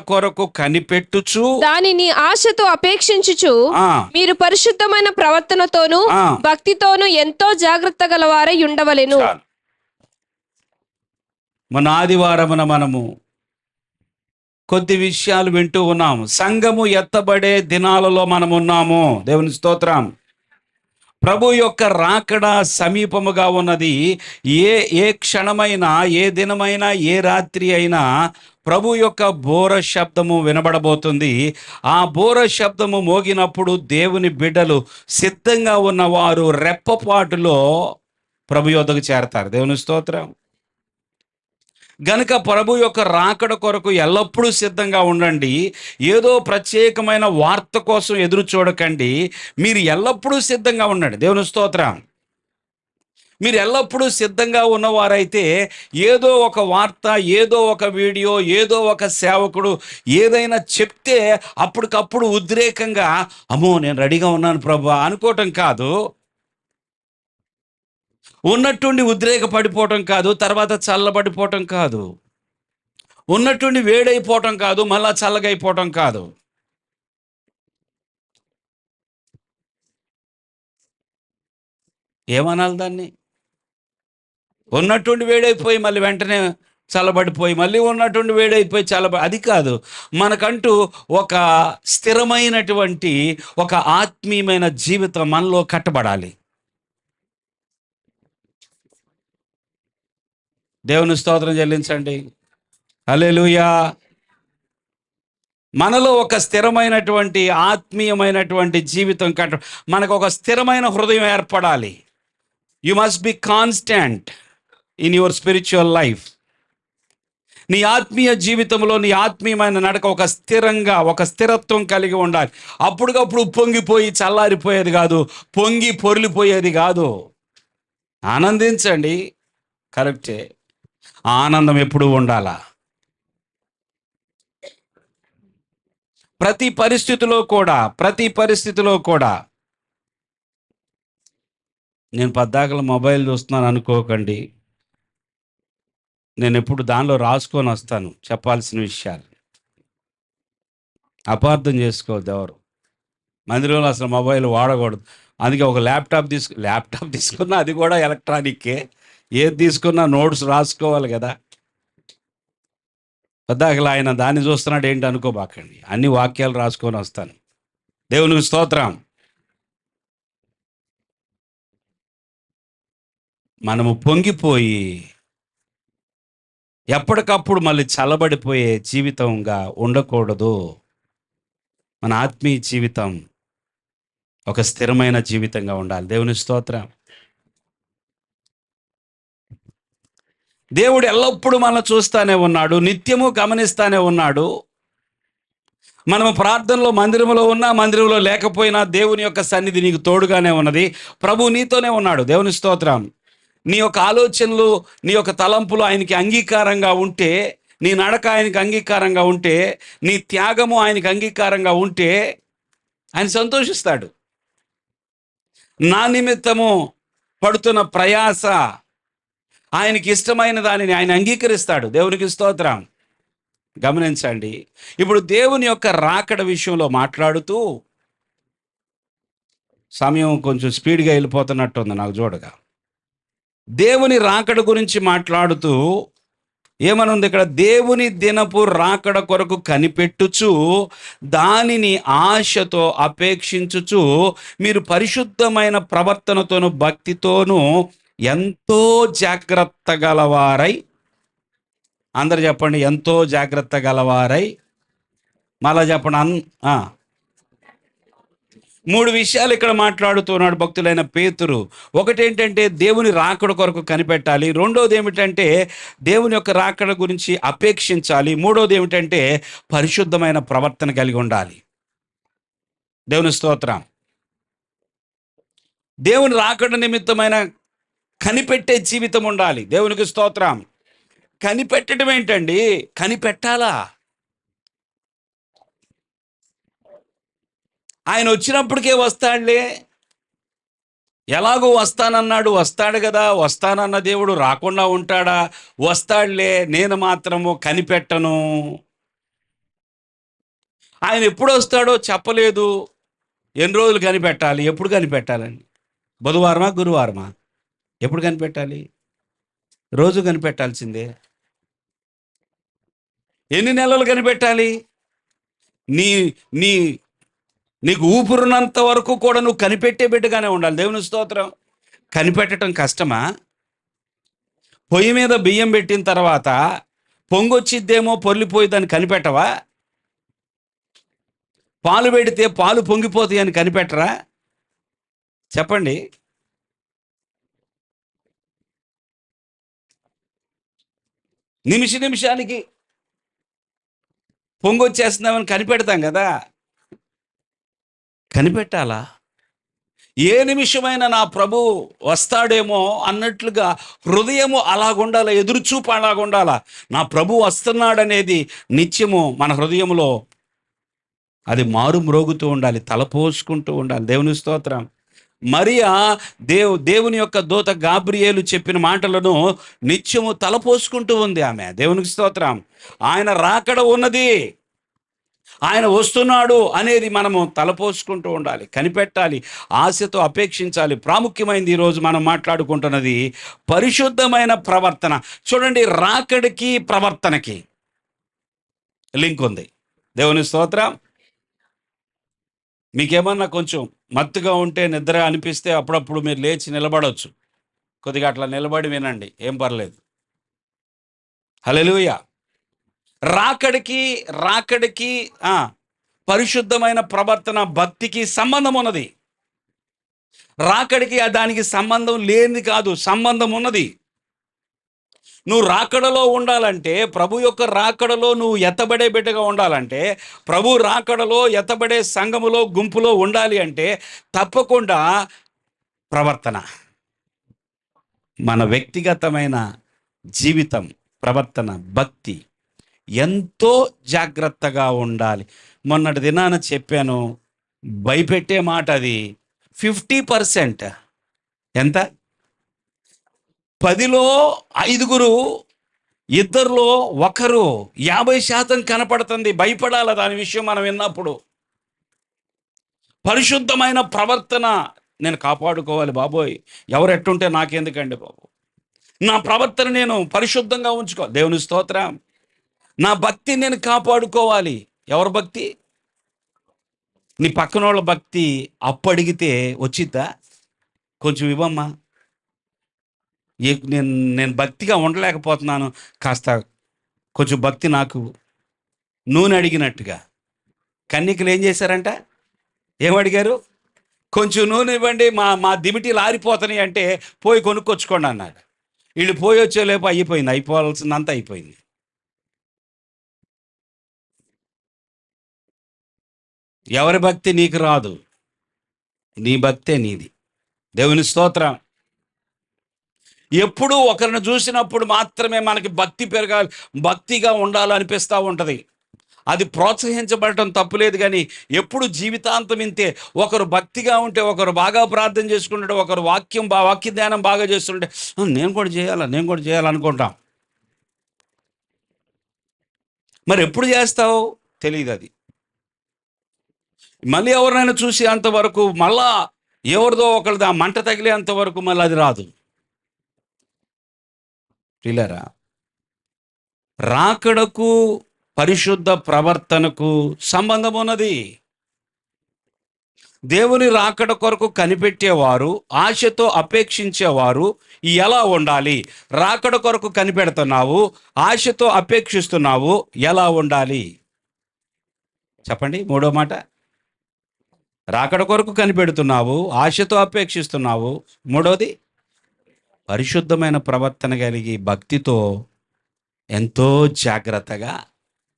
కొరకు కనిపెట్టుచు దానిని ఆశతో అపేక్షించుచు మీరు పరిశుద్ధమైన ప్రవర్తనతోను భక్తితోను ఎంతో జాగ్రత్త గలవారై ఉండవలెను. మన ఆదివారమున మనము కొద్ది విషయాలు వింటూ ఉన్నాము. సంఘము ఎత్తబడే దినాలలో మనం ఉన్నాము. దేవుని స్తోత్రం. ప్రభు యొక్క రాకడ సమీపముగా ఉన్నది. ఏ క్షణమైనా, ఏ దినమైనా, ఏ రాత్రి అయినా ప్రభు యొక్క బోర శబ్దము వినబడబోతుంది. ఆ బోర శబ్దము మోగినప్పుడు దేవుని బిడ్డలు, సిద్ధంగా ఉన్నవారు రెప్పపాటులో ప్రభు యొద్దకు చేరతారు. దేవుని స్తోత్రం. గనుక ప్రభు యొక్క రాకడ కొరకు ఎల్లప్పుడూ సిద్ధంగా ఉండండి. ఏదో ప్రత్యేకమైన వార్త కోసం ఎదురు చూడకండి. మీరు ఎల్లప్పుడూ సిద్ధంగా ఉండండి. దేవుని స్తోత్రం. మీరు ఎల్లప్పుడూ సిద్ధంగా ఉన్నవారైతే ఏదో ఒక వార్త, ఏదో ఒక వీడియో, ఏదో ఒక సేవకుడు ఏదైనా చెప్తే అప్పటికప్పుడు ఉద్రేకంగా, అమ్మో నేను రెడీగా ఉన్నాను ప్రభు అనుకోవటం కాదు. ఉన్నట్టుండి ఉద్రేక పడిపోవటం కాదు, తర్వాత చల్లబడిపోవటం కాదు. ఉన్నట్టుండి వేడైపోవటం కాదు, మళ్ళా చల్లగైపోవటం కాదు. ఏమనాలి దాన్ని? ఉన్నట్టుండి వేడైపోయి మళ్ళీ వెంటనే చల్లబడిపోయి, మళ్ళీ ఉన్నట్టుండి వేడైపోయి అది కాదు. మనకంటూ ఒక స్థిరమైనటువంటి ఒక ఆత్మీయమైన జీవితం మనలో కట్టబడాలి. దేవుని స్తోత్రం చెల్లించండి. హల్లెలూయా. మనలో ఒక స్థిరమైనటువంటి ఆత్మీయమైనటువంటి జీవితం మనకు ఒక స్థిరమైన హృదయం ఏర్పడాలి. You must be constant in your spiritual life. నీ ఆత్మీయ జీవితంలో నీ ఆత్మీయమైన నడక ఒక స్థిరత్వం కలిగి ఉండాలి. అప్పటికప్పుడు పొంగిపోయి చల్లారిపోయేది కాదు, పొంగి పొర్లిపోయేది కాదు. ఆనందించండి, కరెక్టే, ఆనందం ఎప్పుడూ ఉండాలా. ప్రతి పరిస్థితిలో కూడా నేను పద్దాకల మొబైల్ చూస్తున్నాను అనుకోకండి. నేను ఎప్పుడు దానిలో రాసుకొని వస్తాను చెప్పాల్సిన విషయాలు. అపార్థం చేసుకోవద్దు ఎవరు. మందిరంలో అసలు మొబైల్ వాడకూడదు. అందుకే ఒక ల్యాప్టాప్ తీసుకున్నా, అది కూడా ఎలక్ట్రానిక్కే. ఏది తీసుకున్నా నోట్స్ రాసుకోవాలి కదా. పద్దాకల ఆయన దాన్ని చూస్తున్నాడు ఏంటి అనుకోబాకండి, అన్ని వాక్యాలు రాసుకొని వస్తాను. దేవునికి స్తోత్రం. మనము పొంగిపోయి ఎప్పటికప్పుడు మళ్ళీ చల్లబడిపోయే జీవితంగా ఉండకూడదు. మన ఆత్మీయ జీవితం ఒక స్థిరమైన జీవితంగా ఉండాలి. దేవుని స్తోత్రం. దేవుడు ఎల్లప్పుడూ మనం చూస్తానే ఉన్నాడు, నిత్యము గమనిస్తానే ఉన్నాడు. మనము ప్రార్థనలో మందిరంలో ఉన్నా, మందిరంలో లేకపోయినా దేవుని యొక్క సన్నిధి నీకు తోడుగానే ఉన్నది. ప్రభు నీతోనే ఉన్నాడు. దేవుని స్తోత్రం. నీ యొక్క ఆలోచనలు, నీ యొక్క తలంపులు ఆయనకి అంగీకారంగా ఉంటే, నీ నడక ఆయనకి అంగీకారంగా ఉంటే, నీ త్యాగము ఆయనకి అంగీకారంగా ఉంటే ఆయన సంతోషిస్తాడు. నా నిమిత్తము పడుతున్న ప్రయాస ఆయనకి ఇష్టమైన దానిని ఆయన అంగీకరిస్తాడు. దేవునికి స్తోత్రం. గమనించండి, ఇప్పుడు దేవుని యొక్క రాకడ విషయంలో మాట్లాడుతూ, సమయం కొంచెం స్పీడ్గా వెళ్ళిపోతున్నట్టుంది నాకు చూడగా. దేవుని రాకడ గురించి మాట్లాడుతూ ఏమనుంది ఇక్కడ? దేవుని దినపు రాకడ కొరకు కనిపెట్టుచు దానిని ఆశతో అపేక్షించుచు మీరు పరిశుద్ధమైన ప్రవర్తనతోను భక్తితోనూ ఎంతో జాగ్రత్త గలవారై, అందరు చెప్పండి, ఎంతో జాగ్రత్త గలవారై. మళ్ళా చెప్పండి. 3 విషయాలు ఇక్కడ మాట్లాడుతున్నాడు భక్తులైన పేతురు. ఒకటి ఏంటంటే దేవుని రాకడ కొరకు కనిపెట్టాలి. రెండోది ఏమిటంటే దేవుని యొక్క రాకడ గురించి అపేక్షించాలి. మూడోది ఏమిటంటే పరిశుద్ధమైన ప్రవర్తన కలిగి ఉండాలి. దేవుని స్తోత్రం. దేవుని రాకడ నిమిత్తమైన కనిపెట్టే జీవితం ఉండాలి. దేవునికి స్తోత్రం. కనిపెట్టడం ఏంటండి? కనిపెట్టాలా. ఆయన వచ్చినప్పటికే వస్తాడులే, ఎలాగో వస్తానన్నాడు, వస్తాడు కదా, వస్తానన్న దేవుడు రాకుండా ఉంటాడా? వస్తాడులే, నేను మాత్రము కనిపెట్టను. ఆయన ఎప్పుడు వస్తాడో చెప్పలేదు. ఎన్ని రోజులు కనిపెట్టాలి? ఎప్పుడు కనిపెట్టాలండి? బుధవారమా, గురువారమా? ఎప్పుడు కనిపెట్టాలి? రోజు కనిపెట్టాల్సిందే. ఎన్ని నెలలు కనిపెట్టాలి? నీకు ఊపిరినంత వరకు కూడా నువ్వు కనిపెట్టే బిడ్డగానే ఉండాలి. దేవుని స్తోత్రం. కనిపెట్టడం కష్టమా? పొయ్యి మీద బియ్యం పెట్టిన తర్వాత పొంగొచ్చిద్దేమో, పొర్లిపోయి దాన్ని కనిపెట్టవా? పాలు పెడితే పాలు పొంగిపోతాయి అని కనిపెట్టరా? చెప్పండి. నిమిషానికి పొంగొచ్చేస్తున్నామని కనిపెడతాం కదా. కనిపెట్టాలా? ఏ నిమిషమైనా నా ప్రభు వస్తాడేమో అన్నట్లుగా హృదయము అలాగుండాలి, ఎదురుచూపు అలాగుండాలా. నా ప్రభు వస్తున్నాడనేది నిత్యము మన హృదయంలో అది మారు మ్రోగుతూ ఉండాలి, తలపోసుకుంటూ ఉండాలి. దేవుని స్తోత్రం. మరియా దేవుని యొక్క దూత గాబ్రియేలు చెప్పిన మాటలను నిత్యము తలపోసుకుంటూ ఉంది ఆమె. దేవునికి స్తోత్రం. ఆయన రాకడ ఉన్నది, ఆయన వస్తున్నాడు అనేది మనము తలపోసుకుంటూ ఉండాలి, కనిపెట్టాలి, ఆశతో అపేక్షించాలి. ప్రాముఖ్యమైనది ఈరోజు మనం మాట్లాడుకుంటున్నది పరిశుద్ధమైన ప్రవర్తన. చూడండి, రాకడికి ప్రవర్తనకి లింక్ ఉంది. దేవుని స్తోత్రం. మీకేమన్నా కొంచెం మత్తుగా ఉంటే, నిద్ర అనిపిస్తే అప్పుడప్పుడు మీరు లేచి నిలబడవచ్చు. కొద్దిగా అట్లా నిలబడి వినండి, ఏం పర్లేదు. హల్లెలూయా. రాకడికి పరిశుద్ధమైన ప్రవర్తన, భక్తికి సంబంధం ఉన్నది. రాకడికి దానికి సంబంధం లేనిది కాదు, సంబంధం ఉన్నది. నువ్వు రాకడలో ఉండాలంటే, ప్రభు యొక్క రాకడలో నువ్వు ఎత్తబడే బిడ్డగా ఉండాలంటే, ప్రభు రాకడలో ఎత్తబడే సంఘములో గుంపులో ఉండాలి అంటే తప్పకుండా ప్రవర్తన, మన వ్యక్తిగతమైన జీవితం, ప్రవర్తన, భక్తి ఎంతో జాగ్రత్తగా ఉండాలి. మొన్నటి దినాన చెప్పాను, భయపెట్టే మాట అది. 50%, ఎంత? 10లో 5, 2లో 1, 50% కనపడుతుంది. భయపడాలి దాని విషయం మనం విన్నప్పుడు. పరిశుద్ధమైన ప్రవర్తన నేను కాపాడుకోవాలి బాబోయ్. ఎవరు ఎట్టుంటే నాకెందుకండి బాబు, నా ప్రవర్తన నేను పరిశుద్ధంగా ఉంచుకో. దేవుని స్తోత్రం. నా భక్తి నేను కాపాడుకోవాలి. ఎవరి భక్తి? నీ పక్కన వాళ్ళ భక్తి. అప్పు అడిగితే వచ్చిద్దా? కొంచెం ఇవ్వమ్మా, నేను భక్తిగా ఉండలేకపోతున్నాను, కాస్త కొంచెం భక్తి నాకు. నూనె అడిగినట్టుగా కన్యకలు ఏం చేశారంట? ఏమడిగారు? కొంచెం నూనె ఇవ్వండి, మా దిమిటీలు ఆరిపోతున్నాయి అంటే పోయి కొనుక్కొచ్చుకోండి అన్నాడు. వీళ్ళు పోయి వచ్చేలేపు అయిపోయింది, అయిపోవాల్సిందంతా అయిపోయింది. ఎవరి భక్తి నీకు రాదు, నీ భక్తే నీది. దేవుని స్తోత్రం. ఎప్పుడూ ఒకరిని చూసినప్పుడు మాత్రమే మనకి భక్తి పెరగాలి, భక్తిగా ఉండాలనిపిస్తూ ఉంటుంది. అది ప్రోత్సహించబడటం తప్పులేదు, కానీ ఎప్పుడు జీవితాంతం ఇంతే. ఒకరు భక్తిగా ఉంటే, ఒకరు బాగా ప్రార్థన చేసుకుంటే, ఒకరు వాక్య ధ్యానం బాగా చేస్తుంటే నేను కూడా చేయాలనుకుంటాం. మరి ఎప్పుడు చేస్తావు తెలియదు. అది మళ్ళీ ఎవరినైనా చూసి అంతవరకు, మళ్ళా ఎవరిదో ఒకరిది ఆ మంట తగిలేంత వరకు మళ్ళీ అది రాదు. పిల్లరా, రాకడకు పరిశుద్ధ ప్రవర్తనకు సంబంధం ఉన్నది. దేవుని రాకడ కొరకు కనిపెట్టేవారు, ఆశతో అపేక్షించేవారు ఎలా ఉండాలి? రాకడ కొరకు కనిపెడుతున్నావు, ఆశతో అపేక్షిస్తున్నావు, ఎలా ఉండాలి చెప్పండి. మూడో మాట, రాకడ కొరకు కనిపెడుతున్నావు, ఆశతో అపేక్షిస్తున్నావు. మూడోది, పరిశుద్ధమైన ప్రవర్తన కలిగి భక్తితో ఎంతో జాగ్రత్తగా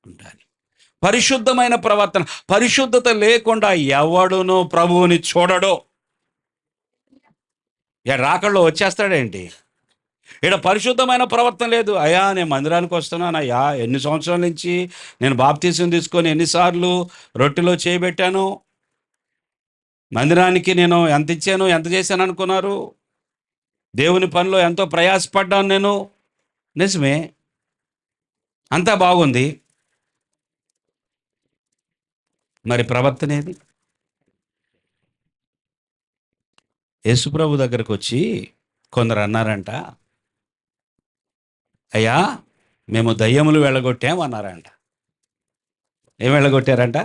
ఉండాలి. పరిశుద్ధమైన ప్రవర్తన, పరిశుద్ధత లేకుండా ఎవడునూ ప్రభువుని చూడడు. రాకడలో వచ్చేస్తాడేంటి? ఇక్కడ పరిశుద్ధమైన ప్రవర్తన లేదు. అయ్యా నేను మందిరానికి వస్తున్నాను, అయ్యా ఎన్ని సంవత్సరాల నుంచి నేను బాప్తీసం తీసుకొని ఎన్నిసార్లు రొట్టెలో చేయబెట్టాను, మందిరానికి నేను ఎంత ఇచ్చాను, ఎంత చేశాను అనుకున్నారు, దేవుని పనిలో ఎంతో ప్రయాసపడ్డాను నేను. నిజమే, అంతా బాగుంది, మరి ప్రవర్తన ఏది? యేసుప్రభు దగ్గరకు వచ్చి కొందరు అన్నారంట, అయ్యా మేము దయ్యములు వెళ్ళగొట్టాం అన్నారంట. ఏం వెళ్ళగొట్టారంట?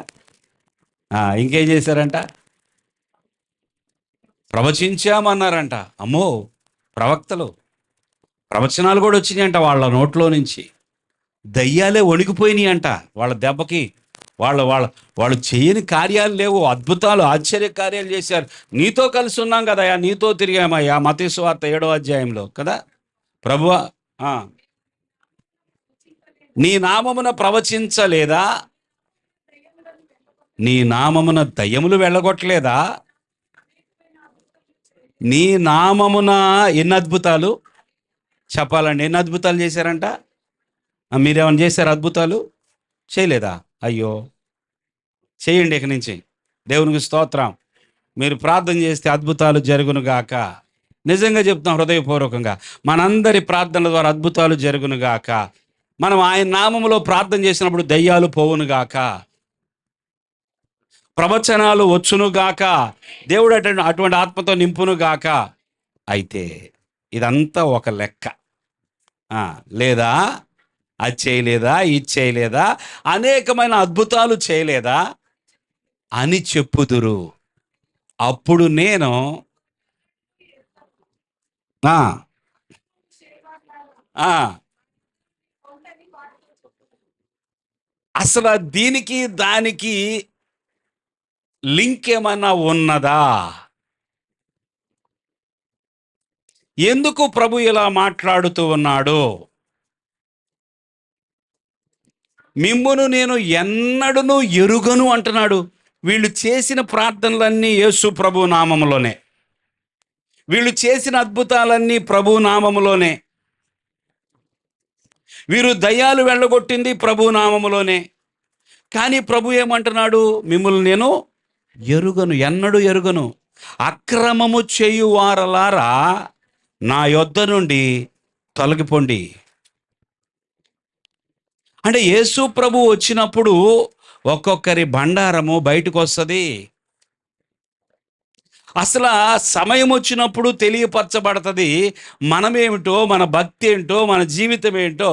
ఇంకేం చేశారంట? ప్రవచించామన్నారంట. అమ్మో, ప్రవక్తలు ప్రవచనాలు కూడా వచ్చినాయంట వాళ్ళ నోట్లో నుంచి. దయ్యాలే వణికిపోయినాయి అంట వాళ్ళ దెబ్బకి. వాళ్ళు చేయని కార్యాలు లేవు, అద్భుతాలు, ఆశ్చర్య కార్యాలు చేశారు. నీతో కలిసి ఉన్నాం కదయా, నీతో తిరిగామయ్యా, మత్తయి సువార్త 7వ అధ్యాయంలో కదా. ప్రభువా, నీ నామమున ప్రవచించలేదా? నీ నామమున దయ్యములు వెళ్ళగొట్టలేదా? నీ నామమున ఎన్ని అద్భుతాలు చెప్పాలండి? ఎన్ని అద్భుతాలు చేశారంట? మీరేమైనా చేశారు అద్భుతాలు? చేయలేదా? అయ్యో, చేయండి ఇక నుంచి. దేవునికి స్తోత్రం. మీరు ప్రార్థన చేస్తే అద్భుతాలు జరుగునుగాక. నిజంగా చెప్తాం, హృదయపూర్వకంగా మనందరి ప్రార్థనల ద్వారా అద్భుతాలు జరుగునుగాక. మనం ఆయన నామములో ప్రార్థన చేసినప్పుడు దయ్యాలు పోవునుగాక, ప్రవచనాలు వచ్చునుగాక, దేవుడు అటువంటి ఆత్మతో నింపునుగాక. అయితే ఇదంతా ఒక లెక్క. లేదా అది చేయలేదా, ఇది చేయలేదా, అనేకమైన అద్భుతాలు చేయలేదా అని చెప్పుదురు. అప్పుడు నేను అసలు దీనికి దానికి లింక్ ఏమన్నా ఉన్నదా? ఎందుకు ప్రభు ఇలా మాట్లాడుతూ ఉన్నాడు? మిమ్మును నేను ఎన్నడూను ఎరుగను అంటున్నాడు. వీళ్ళు చేసిన ప్రార్థనలన్నీ యేసు ప్రభు నామములోనే, వీళ్ళు చేసిన అద్భుతాలన్నీ ప్రభు నామములోనే, వీరు దయ్యాలు వెళ్ళగొట్టింది ప్రభు నామములోనే. కానీ ప్రభు ఏమంటున్నాడు? మిమ్మల్ని నేను ఎరుగను, ఎన్నడూ ఎరుగను. అక్రమము చేయువారలారా నా యొద్ద నుండి తొలగిపోండి. అంటే యేసు ప్రభు వచ్చినప్పుడు ఒక్కొక్కరి బండారము బయటకు వస్తుంది. అసలు సమయం వచ్చినప్పుడు తెలియపరచబడుతుంది మనమేమిటో, మన భక్తి ఏంటో, మన జీవితం ఏంటో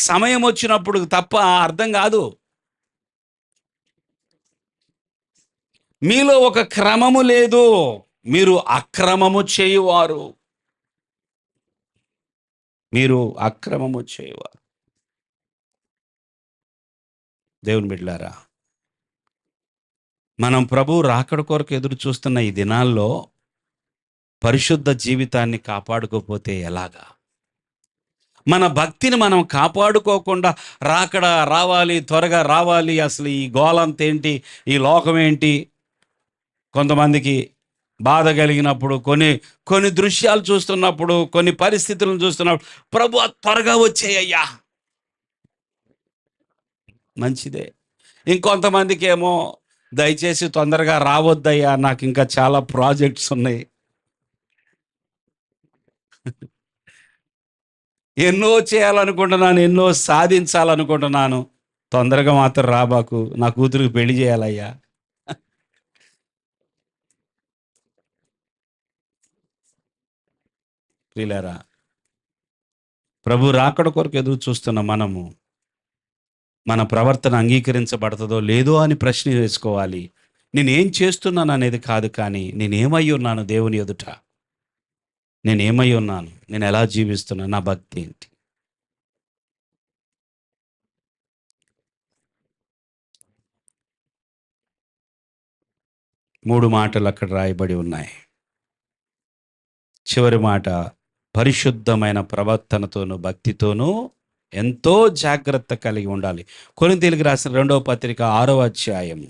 సమయం వచ్చినప్పుడు తప్ప అర్థం కాదు. మీలో ఒక క్రమము లేదు, మీరు అక్రమము చేయువారు, మీరు అక్రమము చేయువారు. దేవుని బిడ్డలారా, మనం ప్రభు రాకడ కొరకు ఎదురు చూస్తున్న ఈ దినాల్లో పరిశుద్ధ జీవితాన్ని కాపాడుకోకపోతే ఎలాగా? మన భక్తిని మనం కాపాడుకోకుండా రావాలి, త్వరగా రావాలి, అసలు ఈ గోలంతేంటి, ఈ లోకం ఏంటి, కొంతమందికి బాధ కలిగినప్పుడు, కొన్ని దృశ్యాలు చూస్తున్నప్పుడు, కొన్ని పరిస్థితులను చూస్తున్నప్పుడు ప్రభు త్వరగా వచ్చేయ్యా, మంచిదే. ఇంకొంతమందికి ఏమో దయచేసి తొందరగా రావద్దయ్యా, నాకు ఇంకా చాలా ప్రాజెక్ట్స్ ఉన్నాయి, ఎన్నో చేయాలనుకుంటున్నాను, ఎన్నో సాధించాలనుకుంటున్నాను, తొందరగా మాత్రం రాబాకు, నా కూతురికి పెళ్లి చేయాలయ్యా. ప్రియులారా, ప్రభు రాకడ కొరకు ఎదురు చూస్తున్న మనము మన ప్రవర్తన అంగీకరించబడుతుందో లేదో అని ప్రశ్న వేసుకోవాలి. నేనేం చేస్తున్నాను అనేది కాదు, కానీ నేనేమై ఉన్నాను దేవుని ఎదుట, నేనేమై ఉన్నాను, నేను ఎలా జీవిస్తున్నాను, నా భక్తి ఏంటి? మూడు మాటలు అక్కడ రాయబడి ఉన్నాయి. చివరి మాట, పరిశుద్ధమైన ప్రవర్తనతోనూ భక్తితోనూ ఎంతో జాగ్రత్త కలిగి ఉండాలి. కొరింథీయులకు రాసిన 2వ పత్రిక 6వ అధ్యాయము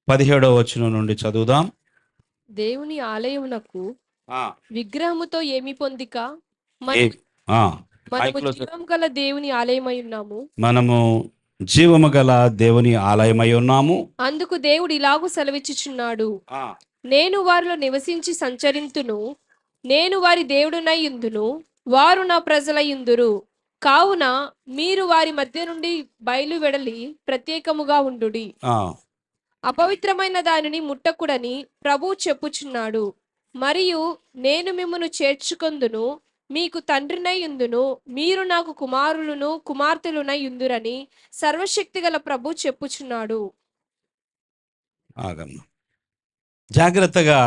17వ వచనం నుండి చదువుదాం. దేవుని ఆలయమునకు విగ్రహముతో ఏమి పొందిక, మనము జీవము గల దేవుని ఆలయమై ఉన్నాము, మనము జీవము గల దేవుని ఆలయమై ఉన్నాము. అందుకు దేవుడు ఇలాగూ సెలవిచ్చుచున్నాడు, నేను వారిలో నివసించి సంచరింతును, నేను వారి దేవుడునై యుందును, వారు నా ప్రజలై యుందురు. కావున మీరు వారి మధ్య నుండి బయలు వెడలి ప్రత్యేకముగా ఉండుడి. అపవిత్రమైన దానిని ముట్టకుడని ప్రభువు చెప్పుచున్నాడు. మరియు నేను మిమ్మును చేర్చుకొందును, మీకు తండ్రినై యుందును, మీరు నాకు కుమారులను కుమార్తెలునై యుందురని సర్వశక్తి గల ప్రభు చెప్పుచున్నాడు. ఆగమ్మ, జాగ్రత్తగా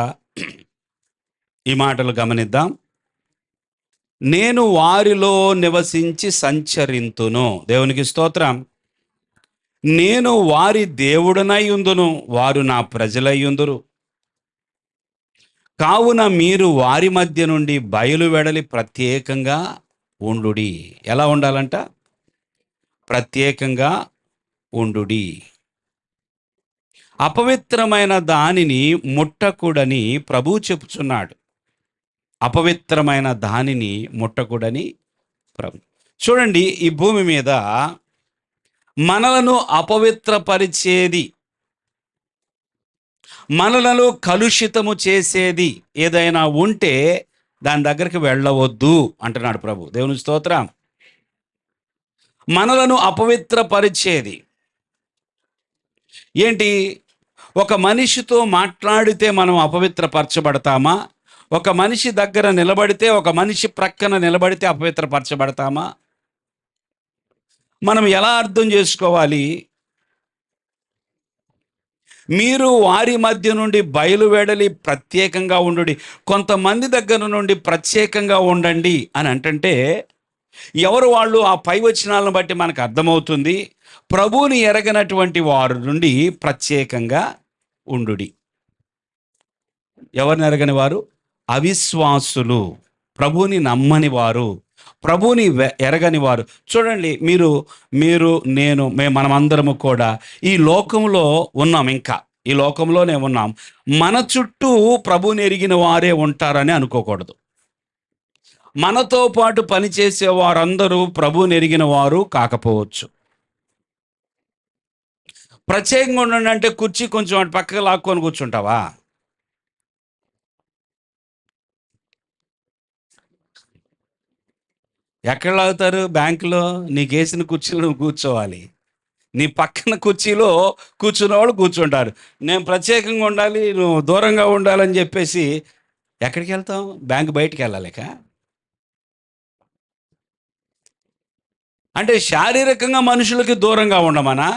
ఈ మాటలు గమనిద్దాం. నేను వారిలో నివసించి సంచరింతును. దేవునికి స్తోత్రం. నేను వారి దేవుడనై యుందును, వారు నా ప్రజలై యుందురు. కావున మీరు వారి మధ్య నుండి బయలు వెడలి ప్రత్యేకంగా ఉండుడి. ఎలా ఉండాలంట? ప్రత్యేకంగా ఉండుడి. అపవిత్రమైన దానిని ముట్టకూడని ప్రభువు చెప్పుచున్నాడు. అపవిత్రమైన దానిని ముట్టకూడని ప్రభు. చూడండి, ఈ భూమి మీద మనలను అపవిత్రపరిచేది, మనలను కలుషితము చేసేది ఏదైనా ఉంటే దాని దగ్గరికి వెళ్ళవద్దు అంటున్నాడు ప్రభు. దేవుని స్తోత్రం. మనలను అపవిత్రపరిచేది ఏంటి? ఒక మనిషితో మాట్లాడితే మనం అపవిత్రపరచబడతామా? ఒక మనిషి దగ్గర నిలబడితే, ఒక మనిషి ప్రక్కన నిలబడితే అపవిత్రపరచబడతామా? మనం ఎలా అర్థం చేసుకోవాలి? మీరు వారి మధ్య నుండి బయలువెడలి ప్రత్యేకంగా ఉండుడి. కొంతమంది దగ్గర నుండి ప్రత్యేకంగా ఉండండి అని అంటే ఎవరు వాళ్ళు? ఆ పై వచనాలను బట్టి మనకు అర్థమవుతుంది. ప్రభువుని ఎరగనటువంటి వారి నుండి ప్రత్యేకంగా ఉండుడి. ఎవరిని ఎరగని వారు? అవిశ్వాసులు, ప్రభుని నమ్మని వారు, ప్రభుని ఎరగని వారు. చూడండి, మీరు మీరు నేను మనమందరము కూడా ఈ లోకంలో ఉన్నాం, ఇంకా ఈ లోకంలోనే ఉన్నాం. మన చుట్టూ ప్రభుని ఎరిగిన వారే ఉంటారని అనుకోకూడదు. మనతో పాటు పనిచేసే వారందరూ ప్రభుని ఎరిగిన వారు కాకపోవచ్చు. ప్రత్యేకంగా ఉండండి అంటే కుర్చీ కొంచెం అటు పక్కకు లాక్కొని కూర్చుంటావా? ఎక్కడ లాగుతారు? బ్యాంకులో నీకు వేసిన కుర్చీలో నువ్వు కూర్చోవాలి. నీ పక్కన కుర్చీలో కూర్చున్న వాళ్ళు కూర్చుంటారు. నేను ప్రత్యేకంగా ఉండాలి, నువ్వు దూరంగా ఉండాలని చెప్పేసి ఎక్కడికి వెళ్తాం? బ్యాంకు బయటికి వెళ్ళాలిక. అంటే శారీరకంగా మనుషులకి దూరంగా ఉండమనా,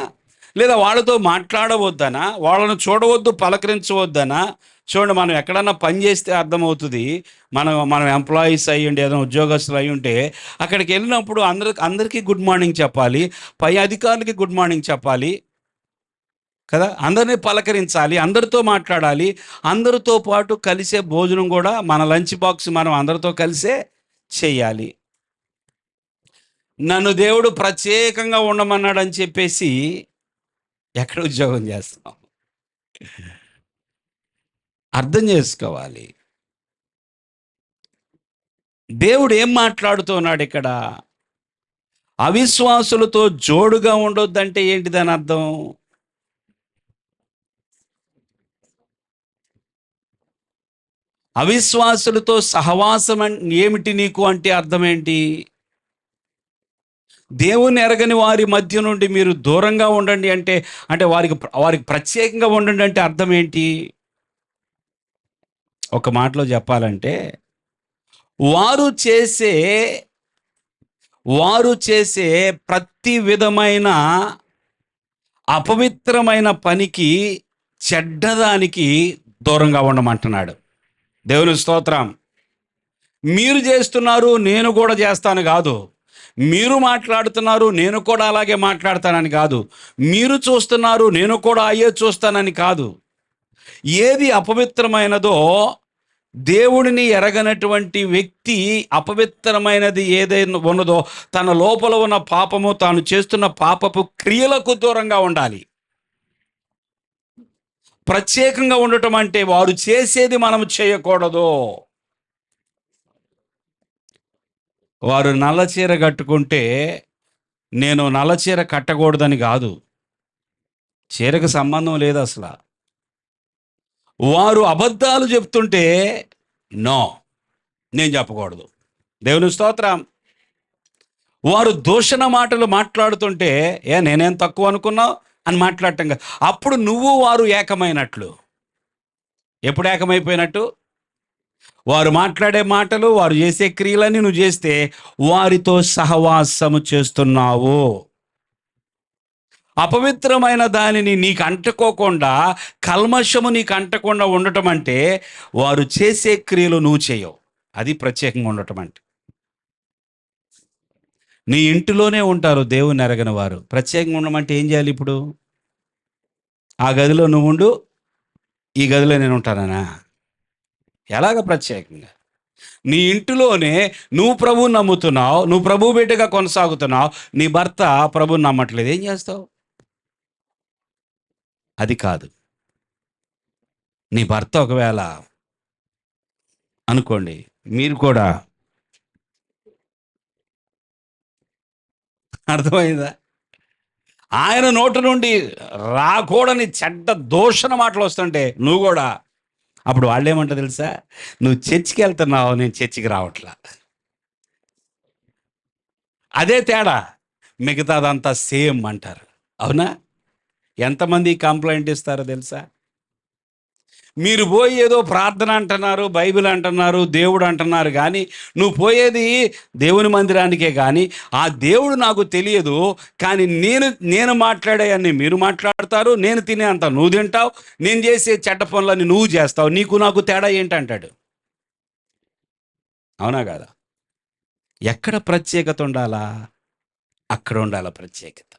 లేదా వాళ్ళతో మాట్లాడవద్దనా, వాళ్ళను చూడవద్దు, పలకరించవద్దనా? చూడండి, మనం ఎక్కడన్నా పని చేస్తే అర్థమవుతుంది. మనం ఎంప్లాయీస్ అయ్యి ఉండి, ఏదైనా ఉద్యోగస్తులు అయి ఉంటే అక్కడికి వెళ్ళినప్పుడు అందరికీ గుడ్ మార్నింగ్ చెప్పాలి, పై అధికారులకి గుడ్ మార్నింగ్ చెప్పాలి కదా, అందరినీ పలకరించాలి, అందరితో మాట్లాడాలి, అందరితో పాటు కలిసే భోజనం కూడా మన లంచ్ బాక్స్ మనం అందరితో కలిసే చేయాలి. నన్ను దేవుడు ప్రత్యేకంగా ఉండమన్నాడని చెప్పేసి ఎక్కడ ఉద్యోగం చేస్తాం? అర్థం చేసుకోవాలి. దేవుడు ఏం మాట్లాడుతున్నాడు ఇక్కడ? అవిశ్వాసులతో జోడుగా ఉండొద్దంటే ఏంటి దాని అర్థం? అవిశ్వాసులతో సహవాసం ఏమిటి నీకు అంటే అర్థం ఏంటి? దేవుని ఎరగని వారి మధ్య నుండి మీరు దూరంగా ఉండండి అంటే, వారికి ప్రత్యేకంగా ఉండండి అంటే అర్థం ఏంటి? ఒక మాటలో చెప్పాలంటే, వారు చేసే ప్రతి విధమైన అపవిత్రమైన పనికి, చెడ్డదానికి దూరంగా ఉండమంటున్నాడు. దేవుని స్తోత్రం. మీరు చేస్తున్నారు, నేను కూడా చేస్తాను కాదు. మీరు మాట్లాడుతున్నారు, నేను కూడా అలాగే మాట్లాడతానని కాదు. మీరు చూస్తున్నారు, నేను కూడా అయ్యే చూస్తానని కాదు. ఏది అపవిత్రమైనదో, దేవుడిని ఎరగనటువంటి వ్యక్తి అపవిత్రమైనది ఏదైనా ఉన్నదో, తన లోపల ఉన్న పాపము, తాను చేస్తున్న పాపపు క్రియలకు దూరంగా ఉండాలి. ప్రత్యేకంగా ఉండటం అంటే వారు చేసేది మనం చేయకూడదు. వారు నల్ల చీర కట్టుకుంటే నేను నల్ల చీర కట్టకూడదని కాదు, చీరకు సంబంధం లేదు అసలు. వారు అబద్ధాలు చెప్తుంటే నో, నేను చెప్పకూడదు. దేవుని స్తోత్రం. వారు దూషణ మాటలు మాట్లాడుతుంటే నేనేం తక్కువ అనుకున్నావు అని మాట్లాడటం కాదు. అప్పుడు నువ్వు వారు ఏకమైనట్లు. ఎప్పుడు ఏకమైపోయినట్టు? వారు మాట్లాడే మాటలు, వారు చేసే క్రియలని నువ్వు చేస్తే వారితో సహవాసము చేస్తున్నావు. అపవిత్రమైన దానిని నీకు అంటుకోకుండా, కల్మషము నీకు అంటకుండా ఉండటం అంటే వారు చేసే క్రియలు నువ్వు చేయవు. అది ప్రత్యేకంగా ఉండటం అంటే. నీ ఇంటిలోనే ఉంటారు దేవుని ఎరగని వారు. ప్రత్యేకంగా ఉండమంటే ఏం చేయాలి? ఇప్పుడు ఆ గదిలో నువ్వు ఉండు, ఈ గదిలో నేను ఉంటానా? ఎలాగ ప్రత్యేకంగా? నీ ఇంటిలోనే నువ్వు ప్రభువుని నమ్ముతున్నావు, నువ్వు ప్రభు బిడ్డగా కొనసాగుతున్నావు, నీ భర్త ప్రభువుని నమ్మట్లేదు, ఏం చేస్తావు? అది కాదు. నీ భర్త ఒకవేళ అనుకోండి, మీరు కూడా, అర్థమైందా? ఆయన నోటి నుండి రాకూడని చెడ్డ దూషణ మాటలు వస్తుంటే నువ్వు కూడా, అప్పుడు వాళ్ళు ఏమంటారు తెలుసా? నువ్వు చర్చికి వెళ్తున్నావు, నేను చర్చికి రావట్లా. అదే తేడా, మిగతాదంతా సేమ్ అంటారు. అవునా? ఎంతమంది కంప్లైంట్ ఇస్తారో తెలుసా? మీరు పోయి ఏదో ప్రార్థన అంటున్నారు, బైబిల్ అంటున్నారు, దేవుడు అంటున్నారు, కానీ నువ్వు పోయేది దేవుని మందిరానికే. కానీ ఆ దేవుడు నాకు తెలియదు, కానీ నేను మాట్లాడేవన్నీ మీరు మాట్లాడతారు, నేను తినే అంత నువ్వు తింటావు, నేను చేసే చెడ్డ పనులన్నీ నువ్వు చేస్తావు, నీకు నాకు తేడా ఏంటంటాడు. అవునా కాదా? ఎక్కడ ప్రత్యేకత ఉండాలా? అక్కడ ఉండాల ప్రత్యేకత.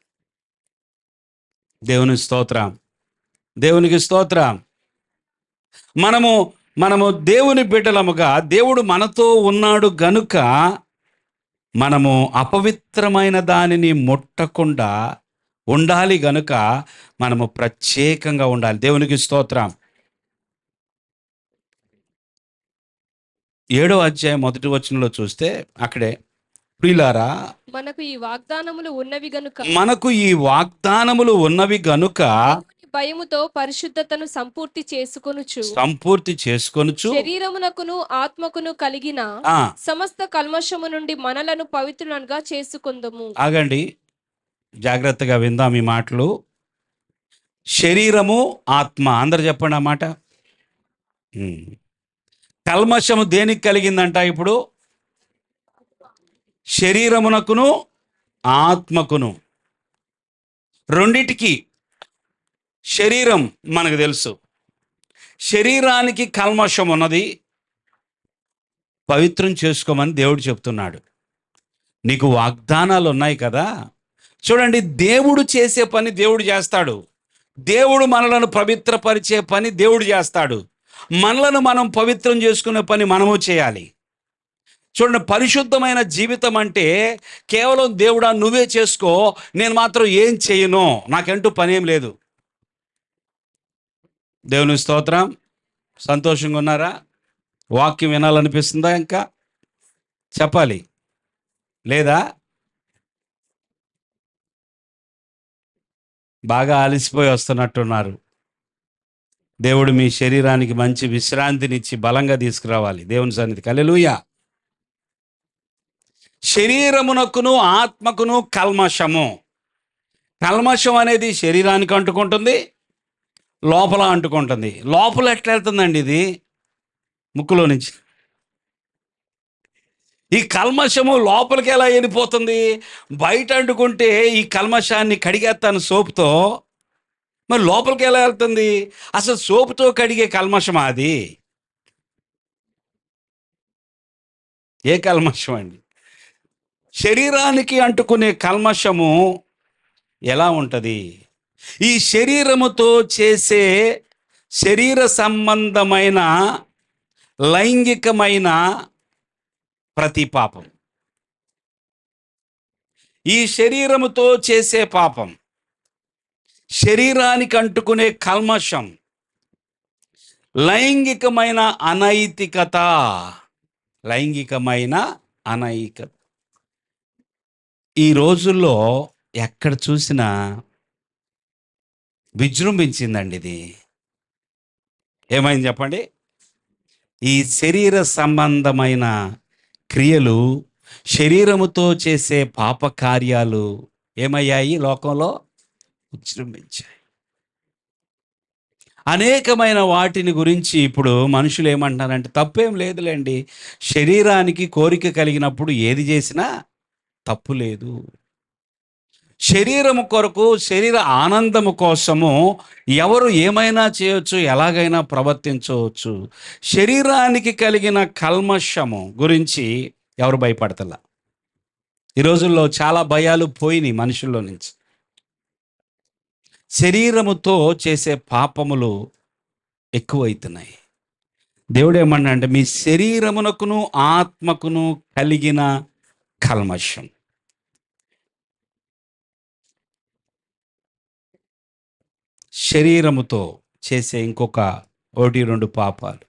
దేవుని స్తోత్రం, దేవునికి స్తోత్రం. మనము మనము దేవుని బిడ్డలముగా దేవుడు మనతో ఉన్నాడు గనుక మనము అపవిత్రమైన దానిని ముట్టకుండా ఉండాలి గనుక మనము ప్రత్యేకంగా ఉండాలి. దేవునికి స్తోత్రం. 7వ అధ్యాయం 1వ వచనంలో చూస్తే అక్కడే, ప్రియులారా, మనకు ఈ వాగ్దానములు ఉన్నవి గనుక మనకు ఈ వాగ్దానములు ఉన్నవి గనుక దేవుని భయముతో పరిశుద్ధతను సంపూర్తి చేసుకొనుచు శరీరమునకును ఆత్మకును కలిగిన ఆ, సమస్త కల్మషము నుండి మనలను పవిత్రులుగా చేసుకుందము. ఆగండి, జాగ్రత్తగా విందాం ఈ మాటలు. శరీరము ఆత్మ, అందరు చెప్పండి ఆ మాట. కల్మషము దేనికి కలిగిందంట? ఇప్పుడు శరీరమునకును ఆత్మకును, రెండిటికి. శరీరం మనకు తెలుసు, శరీరానికి కల్మషం ఉన్నది, పవిత్రం చేసుకోమని దేవుడు చెప్తున్నాడు. నీకు వాగ్దానాలు ఉన్నాయి కదా. చూడండి, దేవుడు చేసే పని దేవుడు చేస్తాడు. దేవుడు మనలను పవిత్రపరిచే పని దేవుడు చేస్తాడు. మనలను మనం పవిత్రం చేసుకునే పని మనము చేయాలి. చూడండి, పరిశుద్ధమైన జీవితం అంటే కేవలం దేవుడా నువ్వే చేసుకో, నేను మాత్రం ఏం చేయను, నాకంటూ పనేం లేదు. దేవుని స్తోత్రం. సంతోషంగా ఉన్నారా? వాక్యం వినాలనిపిస్తుందా? ఇంకా చెప్పాలి లేదా? బాగా అలసిపోయి వస్తున్నట్టున్నారు. దేవుడు మీ శరీరానికి మంచి విశ్రాంతినిచ్చి బలంగా తీసుకురావాలి దేవుని సన్నిధికి. హల్లెలూయా. శరీరమునకును ఆత్మకును కల్మషము. కల్మషం అనేది శరీరానికి అంటుకుంటుంది, లోపల అంటుకుంటుంది. లోపల ఎట్లా వెళ్తుందండి ఇది? ముక్కులో నుంచి. ఈ కల్మషము లోపలికి ఎలా వెళ్ళిపోతుంది? బయట అంటుకుంటే ఈ కల్మషాన్ని కడిగేస్తాను సోపుతో, మరి లోపలికి ఎలా వెళ్తుంది? అసలు సోపుతో కడిగే కల్మషమా అది? ఏ కల్మషం అండి? శరీరానికి అంటుకునే కల్మషము ఎలా ఉంటుంది? ఈ శరీరముతో చేసే శరీర సంబంధమైన లైంగికమైన ప్రతి పాపం, ఈ శరీరముతో చేసే పాపం, శరీరానికి అంటుకునే కల్మషం, లైంగికమైన అనైతికత. లైంగికమైన అనైతికత ఈ రోజుల్లో ఎక్కడ చూసినా విజృంభించిందండి ఇది. ఏమైంది చెప్పండి? ఈ శరీర సంబంధమైన క్రియలు, శరీరముతో చేసే పాప కార్యాలు ఏమయ్యాయి? లోకంలో విజృంభించాయి. అనేకమైన వాటిని గురించి ఇప్పుడు మనుషులు ఏమంటున్నారంటే, తప్పేం లేదులేండి, శరీరానికి కోరిక కలిగినప్పుడు ఏది చేసినా తప్పు లేదు. శరీరము కొరకు, శరీర ఆనందము కోసము ఎవరు ఏమైనా చేయొచ్చు, ఎలాగైనా ప్రవర్తించవచ్చు. శరీరానికి కలిగిన కల్మషము గురించి ఎవరు భయపడతలా. ఈ రోజుల్లో చాలా భయాలు పోయినాయి మనుషుల్లో నుంచి. శరీరముతో చేసే పాపములు ఎక్కువైతున్నాయి. దేవుడు ఏమన్నా అంటే, మీ శరీరమునకును ఆత్మకును కలిగిన కల్మషం. శరీరముతో చేసే ఇంకొక 1-2 పాపాలు,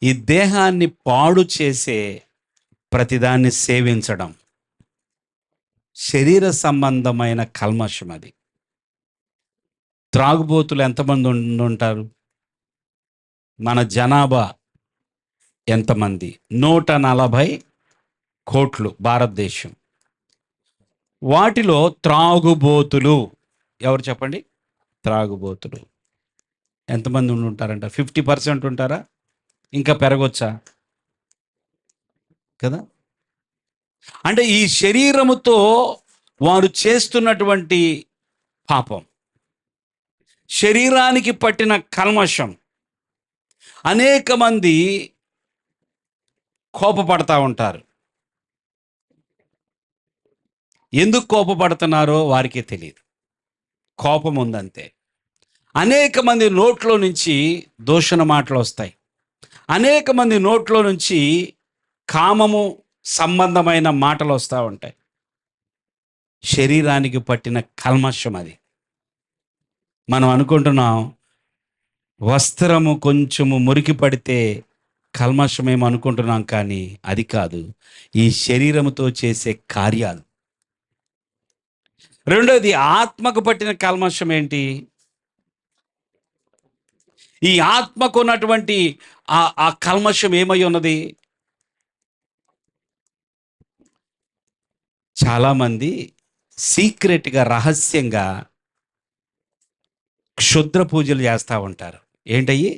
ఈ దేహాన్ని పాడు చేసే ప్రతిదాన్ని సేవించడం, శరీర సంబంధమైన కల్మషం అది. త్రాగుబోతులు ఎంతమంది ఉంటారు? మన జనాభా ఎంతమంది? 140 కోట్లు భారతదేశం. వాటిలో త్రాగుబోతులు ఎవరు చెప్పండి? త్రాగుబోతులు ఎంతమంది ఉంటారంట? 50% ఉంటారా? ఇంకా పెరగొచ్చా కదా? అంటే ఈ శరీరముతో వారు చేస్తున్నటువంటి పాపం, శరీరానికి పట్టిన కల్మషం. అనేక మంది కోపపడతా ఉంటారు. ఎందుకు కోపపడుతున్నారో వారికే తెలియదు. కోపం ఉందంతే. అనేక మంది నోట్లో నుంచి దూషణ మాటలు వస్తాయి. అనేక మంది నోట్లో నుంచి కామము సంబంధమైన మాటలు వస్తూ ఉంటాయి. శరీరానికి పట్టిన కల్మషం అది. మనం అనుకుంటున్నాం వస్త్రము కొంచెము మురికి పడితే కల్మషమేమో అనుకుంటున్నాం, కానీ అది కాదు, ఈ శరీరముతో చేసే కార్యాలు. రెండోది, ఆత్మకు పట్టిన కల్మషం ఏంటి? ఈ ఆత్మకు ఉన్నటువంటి ఆ కల్మషం ఏమై ఉన్నది? చాలామంది సీక్రెట్గా, రహస్యంగా క్షుద్ర పూజలు చేస్తూ ఉంటారు. ఏంటయ్యి?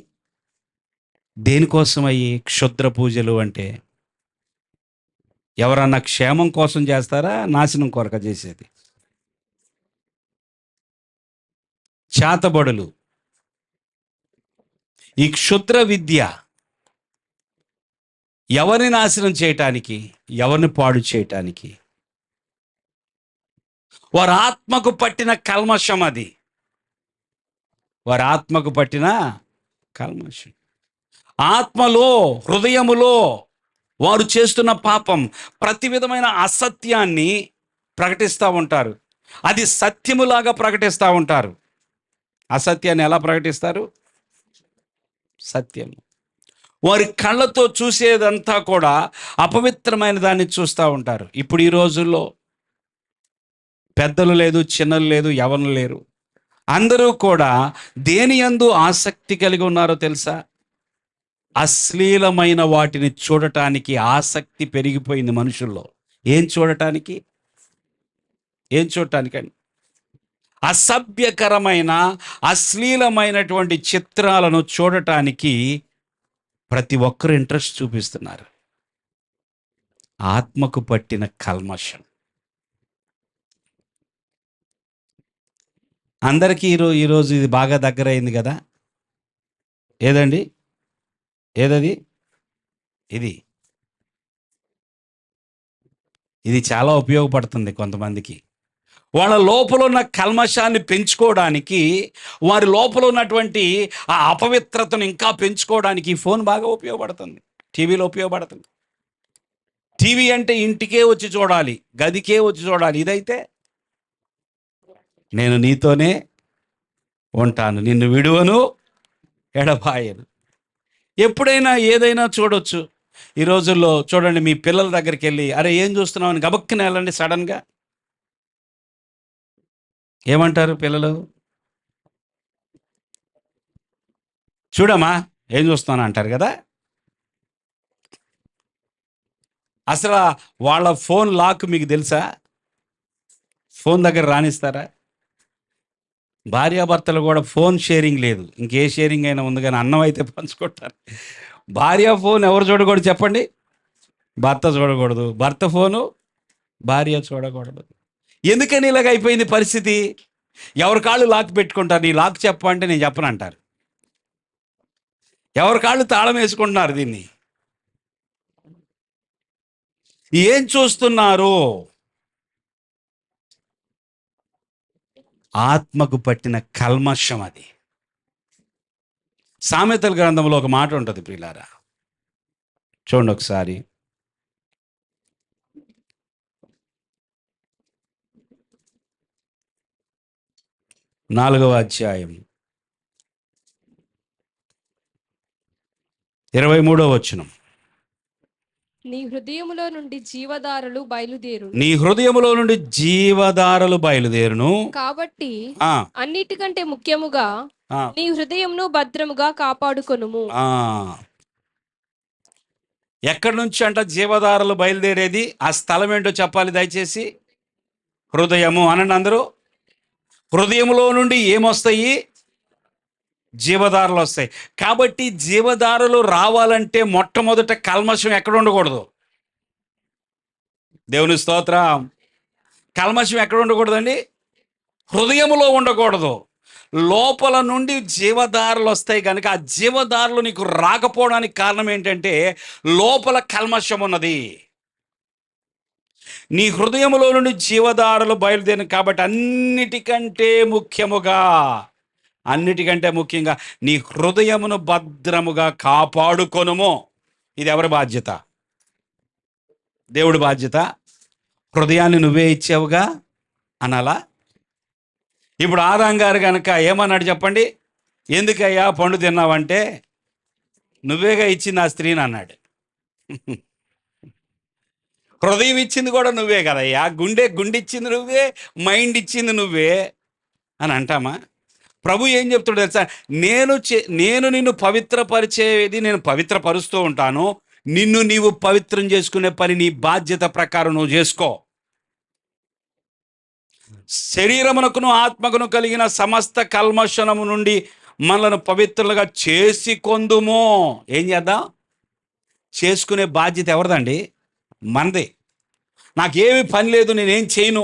దేనికోసం అయ్యి క్షుద్ర పూజలు అంటే? ఎవరన్నా క్షేమం కోసం చేస్తారా, నాశనం కొరక చేసేది? చేతబడులు. ఈ క్షుద్ర విద్య ఎవరిని నాశనం చేయటానికి, ఎవరిని పాడు చేయటానికి? వారి ఆత్మకు పట్టిన కల్మషం అది. వారి ఆత్మకు పట్టిన కల్మషం. ఆత్మలో, హృదయములో వారు చేస్తున్న పాపం, ప్రతి విధమైన అసత్యాన్ని ప్రకటిస్తూ ఉంటారు. అది సత్యములాగా ప్రకటిస్తూ ఉంటారు. అసత్యాన్ని ఎలా ప్రకటిస్తారు? సత్యం. వారి కళ్ళతో చూసేదంతా కూడా అపవిత్రమైన దాన్ని చూస్తూ ఉంటారు. ఇప్పుడు ఈ రోజుల్లో పెద్దలు లేదు, చిన్నలు లేదు, ఎవరు లేరు. అందరూ కూడా దేని యందు ఆసక్తి కలిగి ఉన్నారో తెలుసా? అశ్లీలమైన వాటిని చూడటానికి ఆసక్తి పెరిగిపోయింది మనుషుల్లో. ఏం చూడటానికి? ఏం చూడటానికండి? అసభ్యకరమైన, అశ్లీలమైనటువంటి చిత్రాలను చూడటానికి ప్రతి ఒక్కరు ఇంట్రెస్ట్ చూపిస్తున్నారు. ఆత్మకు పట్టిన కల్మషం. అందరికీ ఈరోజు ఇది బాగా దగ్గర అయింది కదా. ఏదండి? ఏదది? ఇది చాలా ఉపయోగపడుతుంది కొంతమందికి. వాళ్ళ లోపల ఉన్న కల్మషాన్ని పెంచుకోవడానికి, వారి లోపల ఉన్నటువంటి ఆ అపవిత్రతను ఇంకా పెంచుకోవడానికి ఈ ఫోన్ బాగా ఉపయోగపడుతుంది. టీవీలో ఉపయోగపడుతుంది. టీవీ అంటే ఇంటికే వచ్చి చూడాలి, గదికే వచ్చి చూడాలి. ఇదైతే నేను నీతోనే ఉంటాను, నిన్ను విడువను, ఎడబాయను. ఎప్పుడైనా ఏదైనా చూడొచ్చు. ఈ రోజుల్లో చూడండి, మీ పిల్లల దగ్గరికి వెళ్ళి అరే ఏం చూస్తున్నావు అని గబక్కన వెళ్ళండి. సడన్గా ఏమంటారు పిల్లలు? చూడమ్మా ఏం చూస్తాను అంటారు కదా. అసలు వాళ్ళ ఫోన్ లాక్ మీకు తెలుసా? ఫోన్ దగ్గర రానిస్తారా? భార్యాభర్తలు కూడా ఫోన్ షేరింగ్ లేదు. ఇంకే షేరింగ్ అయినా ఉంది, కానీ అన్నం అయితే పంచుకుంటారు. భార్య ఫోన్ ఎవరు చూడకూడదు చెప్పండి? భర్త చూడకూడదు. భర్త ఫోను భార్య చూడకూడదు. ఎందుకని ఇలాగ అయిపోయింది పరిస్థితి? ఎవరి కాళ్ళు లాక్ పెట్టుకుంటారు. నీ లాక్ చెప్పంటే నేను చెప్పను అంటారు. ఎవరి కాళ్ళు తాళం వేసుకుంటున్నారు. దీన్ని ఏం చూస్తున్నారు? ఆత్మకు పట్టిన కల్మషం అది. సామెతల గ్రంథంలో ఒక మాట ఉంటుంది ప్రియులారా, చూడండి ఒకసారి. 4వ అధ్యాయం 23వ వచనం. నీ హృదయములో నుండి జీవధారలు బయలుదేరు. నీ హృదయములో నుండి జీవధారలు బయలుదేరును. కాబట్టి ఆ అన్నిటికంటే ముఖ్యముగా ఆ నీ హృదయమును భద్రముగా కాపాడుకొనుము. ఎక్కడి నుంచి అంట జీవధారలు బయలుదేరేది? ఆ స్థలం ఏంటో చెప్పాలి దయచేసి. హృదయము అనండి అందరూ. హృదయములో నుండి ఏమొస్తాయి? జీవధారలు వస్తాయి. కాబట్టి జీవధారలు రావాలంటే మొట్టమొదట కల్మషం ఎక్కడ ఉండకూడదు? దేవుని స్తోత్రం. కల్మషం ఎక్కడ ఉండకూడదండి? హృదయములో ఉండకూడదు. లోపల నుండి జీవధారలు వస్తాయి కనుక ఆ జీవధారలు నీకు రాకపోవడానికి కారణం ఏంటంటే లోపల కల్మషం ఉన్నది. నీ హృదయములో నుండి జీవధారలు బయలుదేరిన కాబట్టి అన్నిటికంటే ముఖ్యముగా అన్నిటికంటే ముఖ్యంగా నీ హృదయమును భద్రముగా కాపాడుకొనుము. ఇది ఎవరి బాధ్యత? దేవుడి బాధ్యత. హృదయాన్ని నువ్వే ఇచ్చావుగా అనాలా? ఇప్పుడు ఆదాం గారు కనుక ఏమన్నాడు చెప్పండి? ఎందుకయ్యా పండు తిన్నావంటే, నువ్వేగా ఇచ్చింది ఆ స్త్రీని అన్నాడు. హృదయం ఇచ్చింది కూడా నువ్వే కదయ్యా, గుండె ఇచ్చింది నువ్వే, మైండ్ ఇచ్చింది నువ్వే అని అంటామా? ప్రభు ఏం చెప్తాడు తెలుసా? నేను నిన్ను పవిత్రపరిచేది నేను పవిత్రపరుస్తూ ఉంటాను, నిన్ను నీవు పవిత్రం చేసుకునే పని నీ బాధ్యత ప్రకారం నువ్వు చేసుకో. శరీరమునకును ఆత్మకును కలిగిన సమస్త కల్మషణము నుండి మనలను పవిత్రులుగా చేసి కొందుము. ఏం చేద్దాం? చేసుకునే బాధ్యత ఎవరిదండి? మనది. నాకేమి పని లేదు, నేనేం చేయను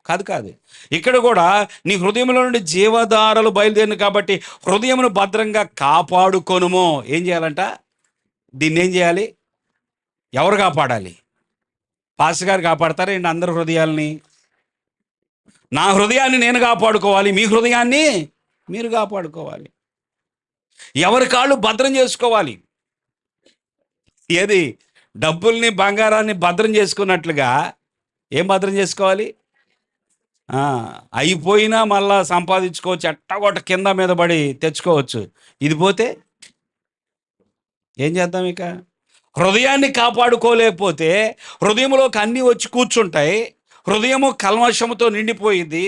కాదు. ఇక్కడ కూడా నీ హృదయంలో నుండి జీవధారలు బయలుదేరిన కాబట్టి హృదయమును భద్రంగా కాపాడుకొనుము. ఏం చేయాలంట? దీన్ని ఏం చేయాలి? ఎవరు కాపాడాలి? పాస్టర్ గారు కాపాడతారా ఏంటి అందరి హృదయాల్ని? నా హృదయాన్ని నేను కాపాడుకోవాలి, మీ హృదయాన్ని మీరు కాపాడుకోవాలి. ఎవరి కాళ్ళు భద్రం చేసుకోవాలి. ఏది? డబ్బుల్ని బంగారాన్ని భద్రం చేసుకున్నట్లుగా ఏం భద్రం చేసుకోవాలి? అయిపోయినా మళ్ళా సంపాదించుకోవచ్చు, ఎట్టగొట్ట కింద మీద పడి తెచ్చుకోవచ్చు. ఇది పోతే ఏం చేద్దాం? ఇక హృదయాన్ని కాపాడుకోలేకపోతే హృదయంలోకి అన్నీ వచ్చి కూర్చుంటాయి, హృదయము కల్మషముతో నిండిపోయింది.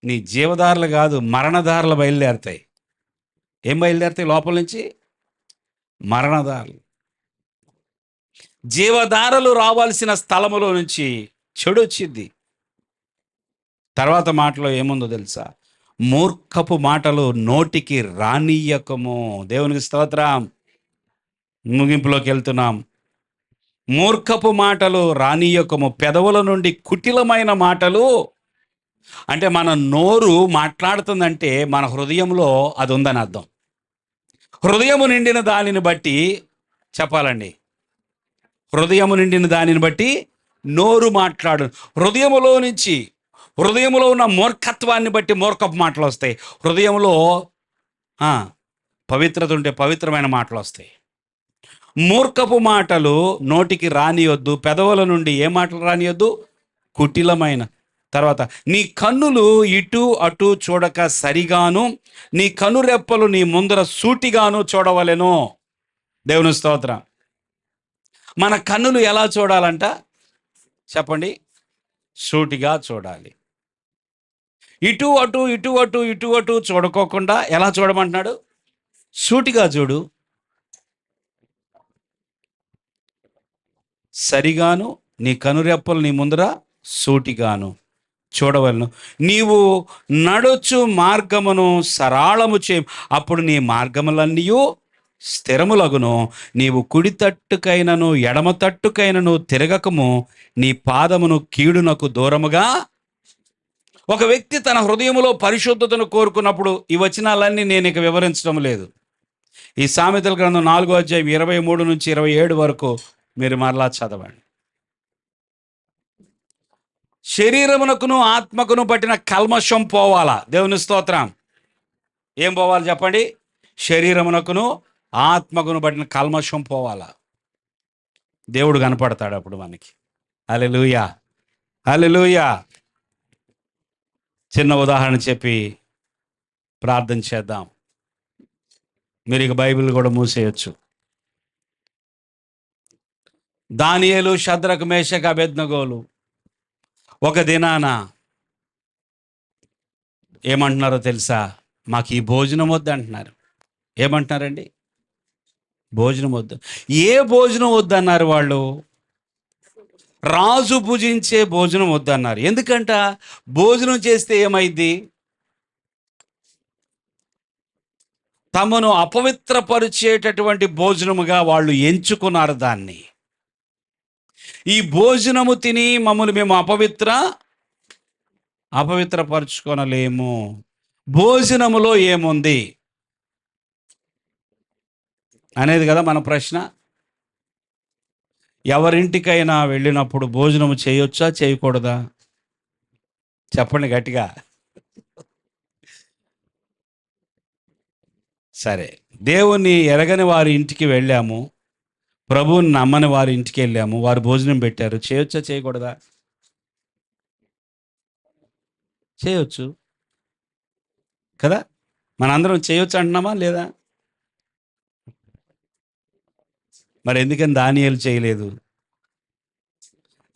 నీ జీవదారులు కాదు, మరణదారులు బయలుదేరుతాయి. ఏం బయలుదేరుతాయి? లోపల నుంచి మరణదారులు. జీవధారలు రావాల్సిన స్థలములో నుంచి చెడు వచ్చింది. తర్వాత మాటలో ఏముందో తెలుసా? మూర్ఖపు మాటలు నోటికి రానియ్యకము. దేవునికి స్తోత్రం. ముగింపులోకి వెళ్తున్నాం. మూర్ఖపు మాటలు రానియ్యకము, పెదవుల నుండి కుటిలమైన మాటలు. అంటే మన నోరు మాట్లాడుతుందంటే మన హృదయంలో అది ఉందని అర్థం. హృదయము నిండిన దానిని బట్టి చెప్పాలండి, హృదయము నిండిన దానిని బట్టి నోరు మాట్లాడు. హృదయములో ఉన్న మూర్ఖత్వాన్ని బట్టి మూర్ఖపు మాటలు వస్తాయి. హృదయంలో పవిత్రత ఉంటే పవిత్రమైన మాటలు వస్తాయి. మూర్ఖపు మాటలు నోటికి రానియొద్దు, పెదవుల నుండి ఏ మాటలు రానియొద్దు? కుటిలమైన. తర్వాత, నీ కన్నులు ఇటు అటు చూడక సరిగాను, నీ కనురెప్పలు నీ ముందర సూటిగాను చూడవలెను. దేవుని స్తోత్రం. మన కన్నులు ఎలా చూడాలంట చెప్పండి? సూటిగా చూడాలి. ఇటు అటు చూడుకోకుండా ఎలా చూడమంటున్నాడు? సూటిగా చూడు. సరిగాను నీ కనురెప్పలు నీ ముందర సూటిగాను చూడవలను. నీవు నడుచు మార్గమును సరళము చేయి, అప్పుడు నీ మార్గములన్నీ స్థిరములగును. నీవు కుడి తట్టుకైనను ఎడమ తట్టుకైనను తిరగకము, నీ పాదమును కీడునకు దూరముగా. ఒక వ్యక్తి తన హృదయములో పరిశుద్ధతను కోరుకున్నప్పుడు ఈ వచనాలన్నీ నేను ఇక వివరించడం లేదు. ఈ సామెతల గ్రంథం 4వ అధ్యాయం 23 నుంచి 27 వరకు మీరు మరలా చదవండి. శరీరమునకును ఆత్మకును పట్టిన కల్మషం పోవాలా? దేవుని స్తోత్రం. ఏం పోవాలి చెప్పండి? శరీరమునకును ఆత్మకును పట్టిన కల్మషం పోవాలా? దేవుడు కనపడతాడు అప్పుడు మనకి. హల్లెలూయా, హల్లెలూయా. చిన్న ఉదాహరణ చెప్పి ప్రార్థన చేద్దాం. మీరు ఇక బైబిల్ కూడా మూసేయచ్చు. దానియేలు, షద్రకు, మేషకు, అబేద్నెగోలు ఒక దినాన ఏమంటున్నారో తెలుసా? మాకు ఈ భోజనం వద్దు అంటున్నారు. ఏమంటున్నారండి? భోజనం వద్దు. ఏ భోజనం వద్దన్నారు వాళ్ళు? రాజు భుజించే భోజనం వద్దన్నారు. ఎందుకంట? భోజనం చేస్తే ఏమైంది? తమను అపవిత్రపరిచేటటువంటి భోజనముగా వాళ్ళు ఎంచుకున్నారు దాన్ని. ఈ భోజనము తిని మమ్మల్ని మేము అపవిత్రపరచుకొనలేము. భోజనములో ఏముంది అనేది కదా మన ప్రశ్న. ఎవరింటికైనా వెళ్ళినప్పుడు భోజనము చేయొచ్చా చేయకూడదా? చెప్పండి గట్టిగా. సరే, దేవుణ్ణి ఎరగని వారి ఇంటికి వెళ్ళాము, ప్రభువుని నమ్మని వారి ఇంటికి వెళ్ళాము, వారు భోజనం పెట్టారు. చేయొచ్చా చేయకూడదా? చేయొచ్చు కదా. మనందరం చేయొచ్చు అంటున్నామా లేదా? మరి ఎందుకని దానియేలు చేయలేదు?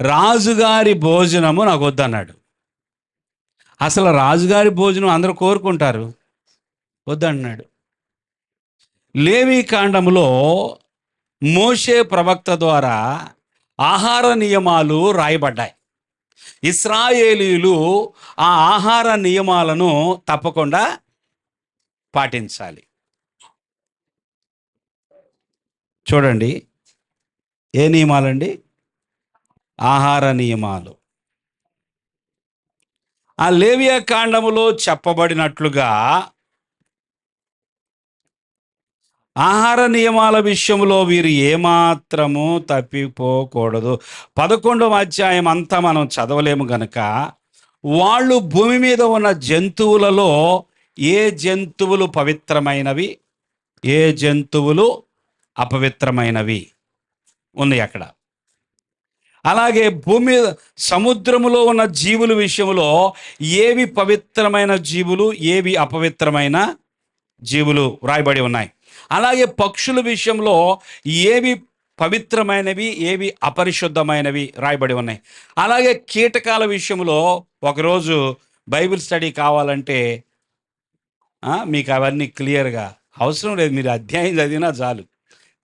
రాజుగారి భోజనము నాకు వద్దన్నాడు. అసలు రాజుగారి భోజనం అందరూ కోరుకుంటారు, వద్దన్నాడు. లేవి కాండములో మోషే ప్రవక్త ద్వారా ఆహార నియమాలు రాయబడ్డాయి. ఇశ్రాయేలీయులు ఆ ఆహార నియమాలను తప్పకుండా పాటించాలి. చూడండి, ఏ నియమాలండి? ఆహార నియమాలు. ఆ లేవియా కాండములో చెప్పబడినట్లుగా ఆహార నియమాల విషయంలో వీరు ఏమాత్రము తప్పిపోకూడదు. 11వ అధ్యాయం అంతా మనం చదవలేము గనక, వాళ్ళు భూమి మీద ఉన్న జంతువులలో ఏ జంతువులు పవిత్రమైనవి, ఏ జంతువులు అపవిత్రమైనవి ఉన్నాయి అక్కడ. అలాగే భూమి సముద్రములో ఉన్న జీవుల విషయంలో ఏవి పవిత్రమైన జీవులు, ఏవి అపవిత్రమైన జీవులు వ్రాయబడి ఉన్నాయి. అలాగే పక్షుల విషయంలో ఏవి పవిత్రమైనవి, ఏవి అపరిశుద్ధమైనవి రాయబడి ఉన్నాయి. అలాగే కీటకాల విషయంలో ఒకరోజు బైబిల్ స్టడీ కావాలంటే మీకు అవన్నీ క్లియర్గా అవసరం లేదు, మీరు అధ్యాయం చదివినా చాలు.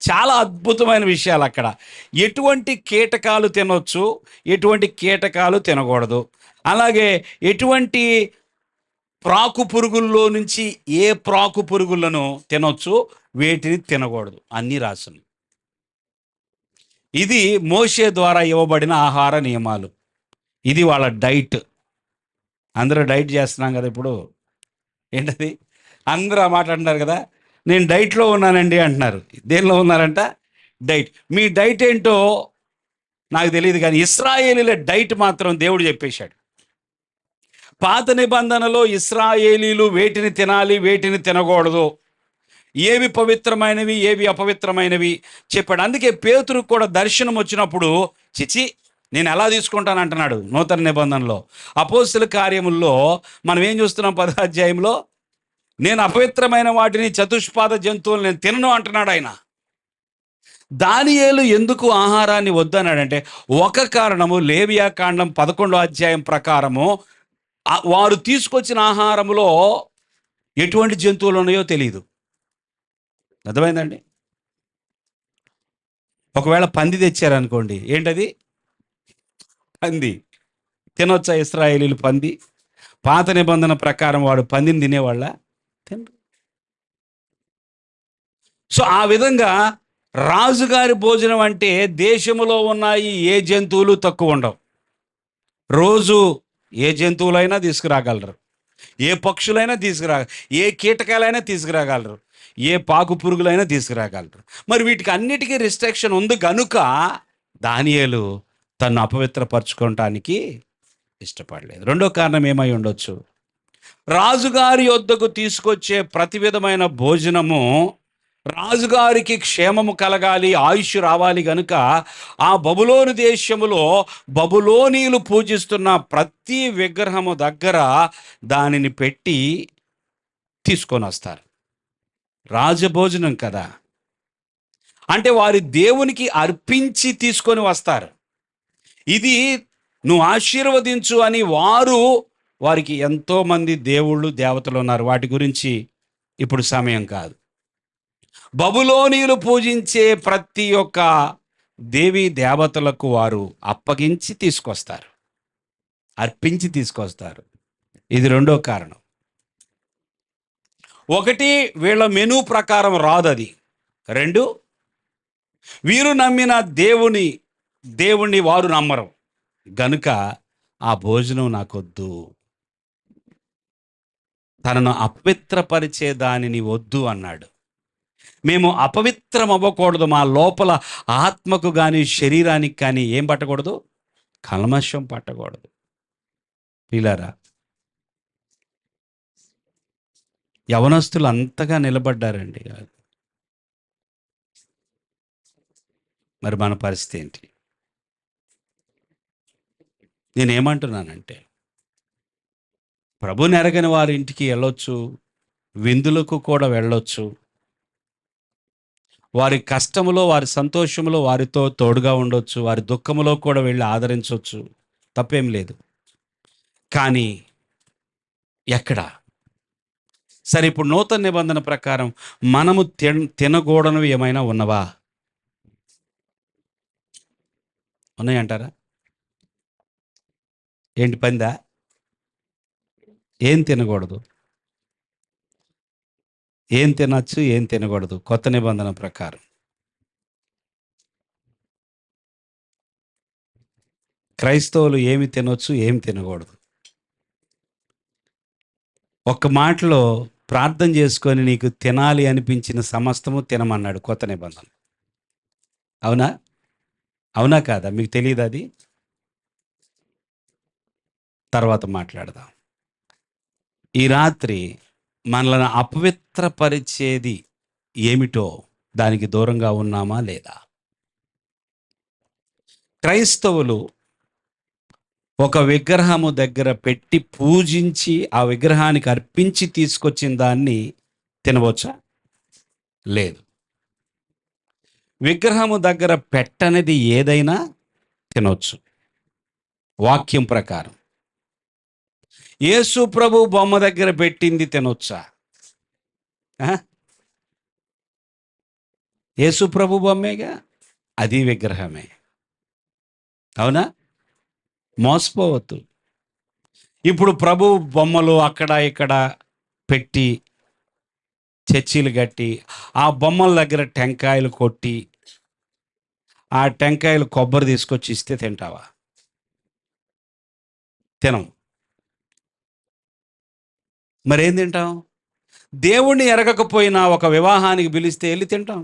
చాలా అద్భుతమైన విషయాలు అక్కడ. ఎటువంటి కీటకాలు తినొచ్చు, ఎటువంటి కీటకాలు తినకూడదు, అలాగే ఎటువంటి ప్రాకు పురుగుల్లో నుంచి ఏ ప్రాకు పురుగులను తినొచ్చు, వేటిని తినకూడదు, అన్నీ రాసులు. ఇది మోషే ద్వారా ఇవ్వబడిన ఆహార నియమాలు. ఇది వాళ్ళ డైట్. అందరూ డైట్ చేస్తున్నాం కదా ఇప్పుడు. ఏంటది? అందరూ ఆ మాట అంటున్నారు కదా, నేను డైట్లో ఉన్నానండి అంటున్నారు. దేనిలో ఉన్నారంట? డైట్. మీ డైట్ ఏంటో నాకు తెలియదు, కానీ ఇశ్రాయేలీల డైట్ మాత్రం దేవుడు చెప్పేశాడు. పాత నిబంధనలో ఇశ్రాయేలీలు వేటిని తినాలి, వేటిని తినకూడదు, ఏవి పవిత్రమైనవి, ఏవి అపవిత్రమైనవి చెప్పాడు. అందుకే పేతురుకు కూడా దర్శనం వచ్చినప్పుడు చిచి నేను ఎలా తీసుకుంటాను అంటున్నాడు. నూతన నిబంధనలో అపోస్తల కార్యముల్లో మనం ఏం చూస్తున్నాం? 10వ అధ్యాయంలో నేను అపవిత్రమైన వాటిని, చతుష్పాద జంతువులు నేను తినను అంటున్నాడు ఆయన. దానియేలు ఎందుకు ఆహారాన్ని వద్దన్నాడంటే ఒక కారణము, లేవియా కాండం 11వ అధ్యాయం ప్రకారము వారు తీసుకొచ్చిన ఆహారములో ఎటువంటి జంతువులు ఉన్నాయో తెలియదు. అర్థమైందండి? ఒకవేళ పంది తెచ్చారనుకోండి, ఏంటది? పంది తినొచ్చా ఇశ్రాయేలీలు పంది? పాత నిబంధన ప్రకారం వాడు పందిని తినేవాళ్ళ? తినరు. సో ఆ విధంగా రాజుగారి భోజనం అంటే దేశంలో ఉన్నాయి ఏ జంతువులు తక్కువ ఉండవు. రోజు ఏ జంతువులైనా తీసుకురాగలరు, ఏ పక్షులైనా ఏ కీటకాలైనా తీసుకురాగలరు, ఏ పాకు పురుగులైనా తీసుకురాగలరు. మరి వీటికి అన్నిటికీ రిస్ట్రిక్షన్ ఉంది కనుక దానియేలు తను అపవిత్రపరచుకోవటానికి ఇష్టపడలేదు. రెండో కారణం ఏమై ఉండొచ్చు? రాజుగారి యొద్దకు తీసుకొచ్చే ప్రతి విధమైన భోజనము రాజుగారికి క్షేమము కలగాలి, ఆయుష్ రావాలి గనుక ఆ బబులోను దేశములో బబులోనీయులు పూజిస్తున్న ప్రతి విగ్రహము దగ్గర దానిని పెట్టి తీసుకొని వస్తారు. రాజభోజనం కదా, అంటే వారి దేవునికి అర్పించి తీసుకొని వస్తారు. ఇది నువ్వు ఆశీర్వదించు అని వారికి ఎంతోమంది దేవుళ్ళు దేవతలు ఉన్నారు, వాటి గురించి ఇప్పుడు సమయం కాదు. బబులోనీయులు పూజించే ప్రతి ఒక్క దేవీ దేవతలకు వారు అప్పగించి తీసుకొస్తారు, అర్పించి తీసుకొస్తారు. ఇది రెండో కారణం. ఒకటి, వీళ్ళ మెనూ ప్రకారం రాదు అది. రెండు, వీరు నమ్మిన దేవుణ్ణి వారు నమ్మరు గనుక ఆ భోజనం నాకొద్దు, తనను అపవిత్రపరిచే దానిని వద్దు అన్నాడు. మేము అపవిత్రం అవ్వకూడదు, మా లోపల ఆత్మకు కానీ శరీరానికి కానీ ఏం పట్టకూడదు? కల్మషం పట్టకూడదు. పిల్లరా, యవనస్తులు అంతగా నిలబడ్డారండి. మరి మన పరిస్థితి ఏంటి? నేనేమంటున్నానంటే, ప్రభుని ఎరగని వారి ఇంటికి వెళ్ళొచ్చు, విందులకు కూడా వెళ్ళొచ్చు, వారి కష్టములో వారి సంతోషములో వారితో తోడుగా ఉండొచ్చు, వారి దుఃఖములో కూడా వెళ్ళి ఆదరించవచ్చు, తప్పేం లేదు. కానీ ఎక్కడ? సరే, ఇప్పుడు నూతన నిబంధన ప్రకారం మనము తినకూడనివి ఏమైనా ఉన్నవా? ఉన్నాయంటారా? ఏంటి, పందా? ఏం తినకూడదు, ఏం తినచ్చు, ఏం తినకూడదు కొత్త నిబంధన ప్రకారం? క్రైస్తవులు ఏమి తినొచ్చు, ఏమి తినకూడదు? ఒక్క మాటలో ప్రార్థన చేసుకొని నీకు తినాలి అనిపించిన సమస్తము తినమన్నాడు కొత్త నిబంధన. అవునా? అవునా కాదా? మీకు తెలియదు అది? తర్వాత మాట్లాడదాం. ఈ రాత్రి మనల్ని అపవిత్రపరిచేది ఏమిటో దానికి దూరంగా ఉన్నామా లేదా? క్రైస్తవులు ఒక విగ్రహము దగ్గర పెట్టి పూజించి ఆ విగ్రహానికి అర్పించి తీసుకొచ్చిన దాన్ని తినవచ్చా? లేదు. విగ్రహము దగ్గర పెట్టనిది ఏదైనా తినవచ్చు వాక్యం ప్రకారం. యేసు ప్రభు బొమ్మ దగ్గర పెట్టింది తినొచ్చా? యేసు ప్రభు బొమ్మేగా, అది విగ్రహమే. అవునా? మోసపోవద్దు. ఇప్పుడు ప్రభు బొమ్మలు అక్కడ ఇక్కడ పెట్టి చర్చీలు కట్టి ఆ బొమ్మల దగ్గర టెంకాయలు కొట్టి ఆ టెంకాయలు కొబ్బరి తీసుకొచ్చి ఇస్తే తింటావా? తినం. మరేం తింటాం? దేవుణ్ణి ఎరగకపోయినా ఒక వివాహానికి పిలిస్తే వెళ్ళి తింటాం.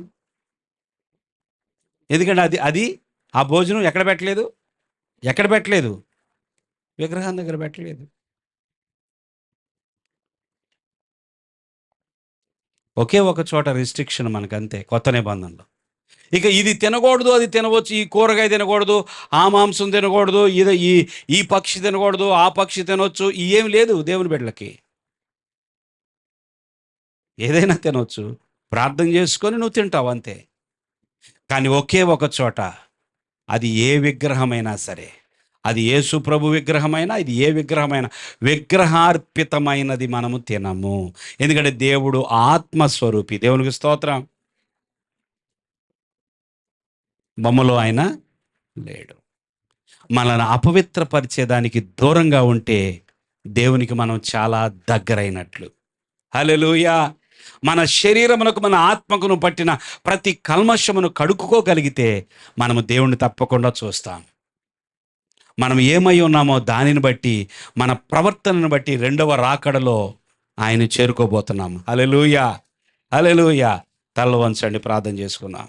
ఎందుకంటే అది అది ఆ భోజనం ఎక్కడ పెట్టలేదు? ఎక్కడ పెట్టలేదు? విగ్రహం దగ్గర పెట్టలేదు. ఒకే ఒక చోట రిస్ట్రిక్షన్ మనకంతే కొత్త నిబంధనలో. ఇక ఇది తినకూడదు, అది తినవచ్చు, ఈ కూరగాయ తినకూడదు, ఆ మాంసం తినకూడదు, ఇది ఈ ఈ పక్షి తినకూడదు, ఆ పక్షి తినవచ్చు, ఏం లేదు దేవుని బిడ్డలకి. ఏదైనా తినవచ్చు, ప్రార్థన చేసుకొని నువ్వు తింటావు అంతే. కానీ ఒకే ఒక చోట, అది ఏ విగ్రహమైనా సరే, అది యేసు ప్రభు విగ్రహమైనా, ఇది ఏ విగ్రహమైనా, విగ్రహార్పితమైనది మనము తినము. ఎందుకంటే దేవుడు ఆత్మస్వరూపి. దేవునికి స్తోత్రం. బొమ్మలో ఆయన లేడు. మనల్ని అపవిత్రపరిచేదానికి దూరంగా ఉంటే దేవునికి మనం చాలా దగ్గరైనట్లు. హల్లెలూయా. మన శరీరమునకు మన ఆత్మకును పట్టిన ప్రతి కల్మషమును కడుక్కోగలిగితే మనము దేవుణ్ణి తప్పకుండా చూస్తాం. మనం ఏమై ఉన్నామో దానిని బట్టి, మన ప్రవర్తనను బట్టి రెండవ రాకడలో ఆయన చేరుకోబోతున్నాం. హల్లెలూయా, హల్లెలూయా. తల వంచండి, ప్రార్థన చేసుకుందాం.